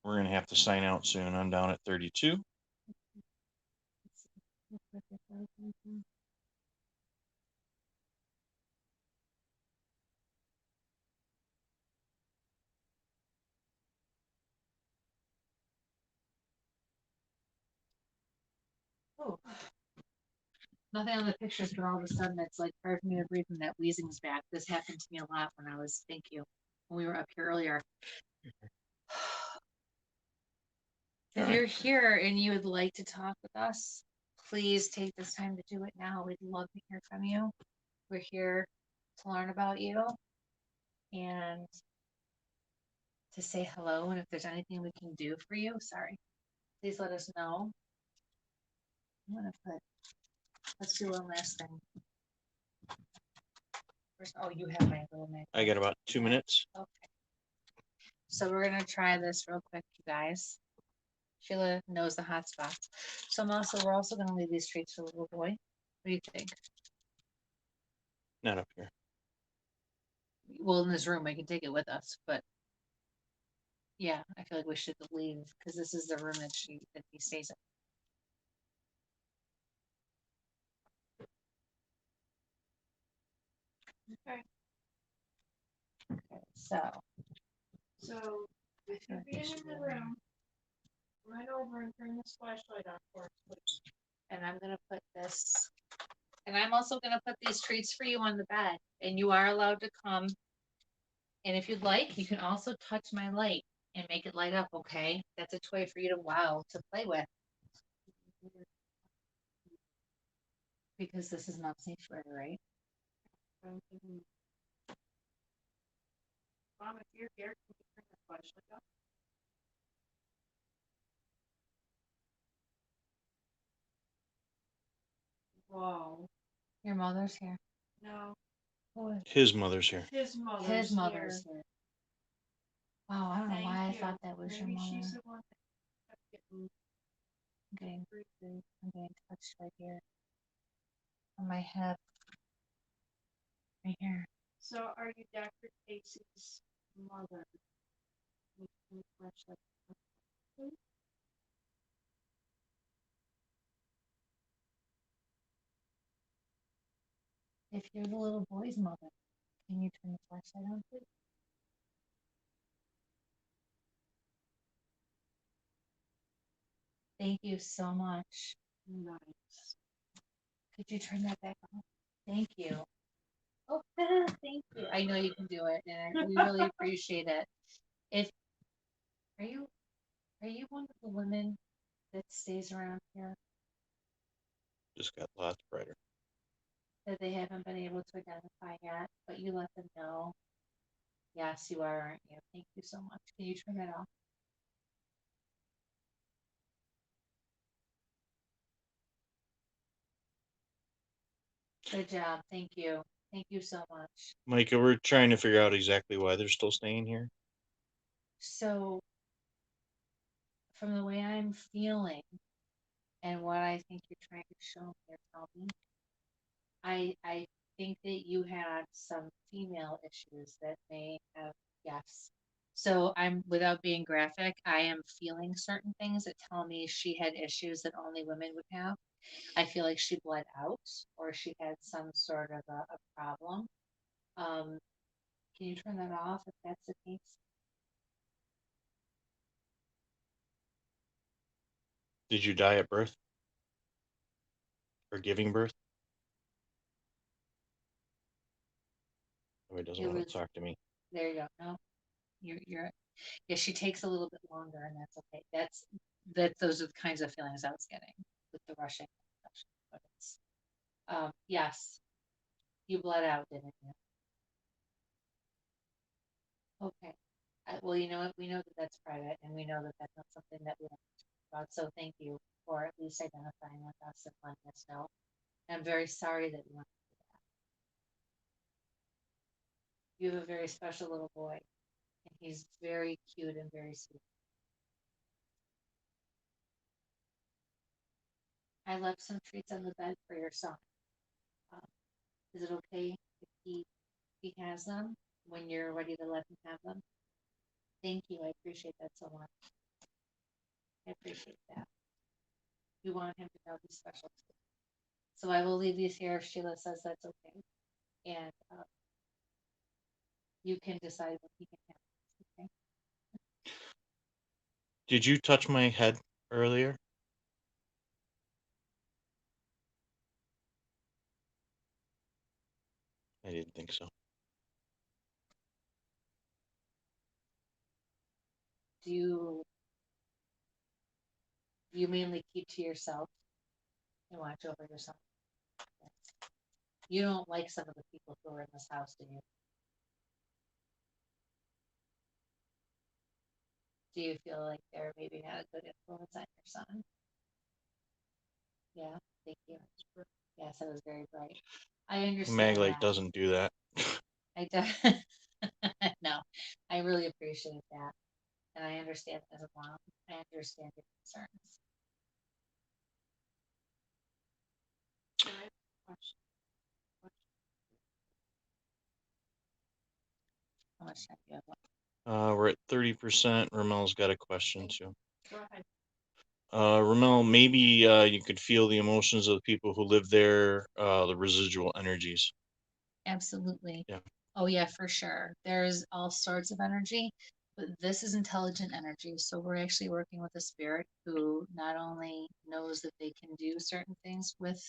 A: We're gonna have to sign out soon. I'm down at 32.
B: Oh. Nothing on the pictures, but all of a sudden it's like hard for me to breathe and that wheezing's back. This happened to me a lot when I was, thank you, when we were up here earlier. If you're here and you would like to talk with us, please take this time to do it now. We'd love to hear from you. We're here to learn about you and to say hello. And if there's anything we can do for you, sorry, please let us know. I'm gonna let's do one last thing. Oh, you have my little map.
A: I got about 2 minutes.
B: Okay. So we're gonna try this real quick, you guys. Sheila knows the hot spots. So we're also gonna leave these treats for the little boy. What do you think?
A: Not up here.
B: Well, in this room, we can take it with us, but yeah, I feel like we should leave because this is the room that he stays in.
C: Okay,
B: Okay, so
C: so with you being in the room, run over and turn this flashlight on for us, please.
B: and I'm gonna put this, and I'm also gonna put these treats for you on the bed, and you are allowed to come. And if you'd like, you can also touch my light and make it light up. Okay, that's a toy for you to play with. Because this is not safe for her, right?
C: Mom, if you're here, can you turn the flashlight on? Whoa,
B: Your mother's here.
C: no,
A: His mother's here.
C: his mother's
B: His mother's
C: here.
B: here. Wow, I don't know
C: Thank
B: why I
C: you.
B: thought that was
C: Maybe
B: your mother.
C: she's the one that kept getting
B: I'm getting touched right here on my hip, right here.
C: So are you Dr. Casey's mother?
B: If you're the little boy's mother, can you turn the flashlight on, please? Thank you so much.
C: Nice.
B: Could you turn that back on? Thank you. Oh, thank you. I know you can do it, and we really appreciate it. If are you one of the women that stays around here
A: Just got lots brighter.
B: that they haven't been able to identify yet, but you let them know? Yes, you are, aren't you? Thank you so much. Can you turn that off? Good job. Thank you. Thank you so much.
A: Micah, we're trying to figure out exactly why they're still staying here.
B: So, from the way I'm feeling and what I think you're trying to show me or tell me, I think that you had some female issues that may have, yes. So I'm, without being graphic, I am feeling certain things that tell me she had issues that only women would have. I feel like she bled out or she had some sort of a problem. Can you turn that off if that's the case?
A: Did you die at birth? Or giving birth? Oh, he doesn't
B: It
A: want
B: was,
A: to talk to me.
B: there you go. No, you're, yeah, she takes a little bit longer and that's okay. Those are the kinds of feelings I was getting with the rushing. But it's, yes, you bled out, didn't you? Okay. Well, you know what? We know that that's private and we know that that's not something that we don't talk about. So thank you for at least identifying with us and letting us know. I'm very sorry that you went through that. You have a very special little boy and he's very cute and very sweet. I left some treats on the bed for your son. Um, is it okay if he has them when you're ready to let him have them? Thank you. I appreciate that so much. I appreciate that. You want him to know he's special too. So I will leave these here if Sheila says that's okay. And you can decide what he can have. Okay.
A: Did you touch my head earlier? I didn't think so.
B: Do you mainly keep to yourself and watch over yourself? Yes. You don't like some of the people who are in this house, do you? Do you feel like they're maybe not a good influence on your son? Yeah, thank you. Yes, that was very bright. I understand
A: Maglite
B: that.
A: doesn't do that.
B: I do. No, I really appreciate that. And I understand as a mom, I understand your concerns.
C: So I have a question.
B: How much time do you have left?
A: We're at 30%. Ramel's got a question too.
C: Go ahead.
A: Ramel, maybe you could feel the emotions of the people who live there, the residual energies.
B: Absolutely.
A: Yeah.
B: Oh yeah, for sure. There's all sorts of energy, but this is intelligent energy. So we're actually working with a spirit who not only knows that they can do certain things with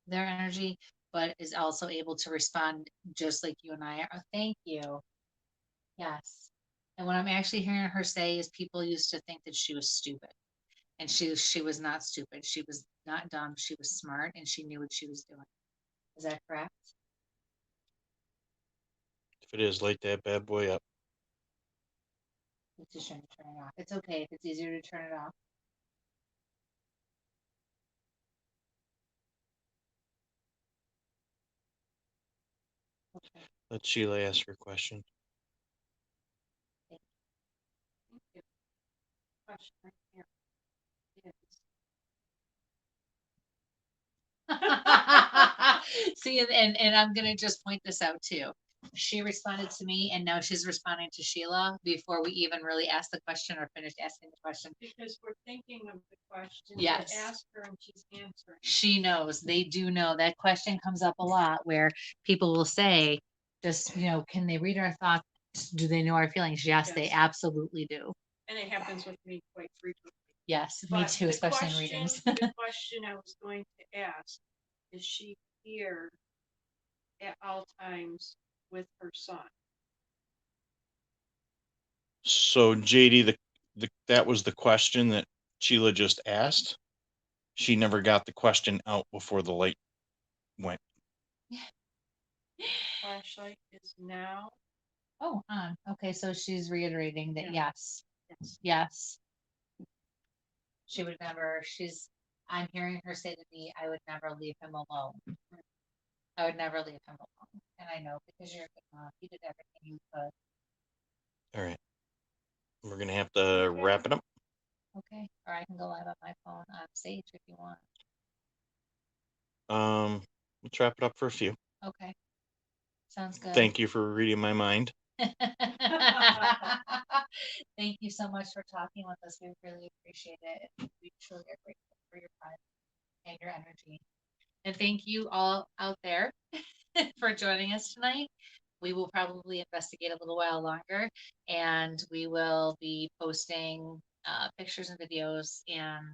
B: their energy, but is also able to respond just like you and I are. Oh, thank you. Yes. And what I'm actually hearing her say is people used to think that she was stupid. And she was not stupid. She was not dumb. She was smart and she knew what she was doing. Is that correct?
A: If it is, light that bad boy up.
B: It's just trying to turn it off. It's okay if it's easier to turn it off. Okay.
A: Let Sheila ask her question.
C: Thank you. Question right here is
B: See, and I'm gonna just point this out too. She responded to me and now she's responding to Sheila before we even really asked the question or finished asking the question.
C: because we're thinking of the question
B: Yes.
C: to ask her and she's answering.
B: She knows, they do know. That question comes up a lot where people will say, just, can they read our thoughts? Do they know our feelings? Yes, they
C: Yes.
B: absolutely do.
C: And it happens with me quite frequently.
B: Yes, me
C: But
B: too,
C: the
B: especially in
C: question-
B: readings.
C: The question I was going to ask, is she here at all times with her son?
A: So JD, that was the question that Sheila just asked. She never got the question out before the light went.
C: Flashlight is now.
B: Oh, on. Okay, so she's reiterating that
C: Yeah.
B: yes,
C: Yes.
B: yes. She would never, I'm hearing her say to me, I would never leave him alone. I would never leave him alone. And I know because you're a good mom, you did everything you could.
A: All right. We're gonna have to wrap it up.
B: Okay, or I can go live on my phone on Sage if you want.
A: Let's wrap it up for a few.
B: Okay, sounds good.
A: Thank you for reading my mind.
B: Thank you so much for talking with us. We really appreciate it. We truly are grateful for your time and your energy. And thank you all out there for joining us tonight. We will probably investigate a little while longer and we will be posting pictures and videos and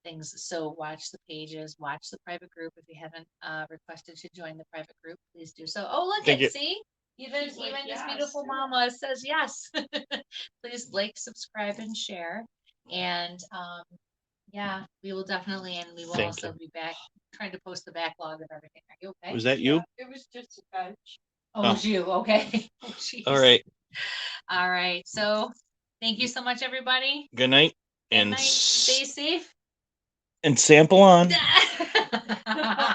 B: things. So watch the pages, watch the private group. If you haven't requested to join the private group, please do so. Oh, look
A: Thank
B: at
A: you.
B: see, even
C: She's like,
B: this
C: "Yes,
B: beautiful
C: do it."
B: mama says yes. Please like, subscribe, and share. And yeah, we will definitely, and we will
A: Thank
B: also
A: you.
B: be back trying to post the backlog of everything. Are you okay?
A: Was that you?
C: It was just a touch.
B: Oh, it was you. Okay. Oh,
A: All right.
B: All right. So thank you so much, everybody.
A: Good night.
B: Good night. Stay safe.
A: And sample on.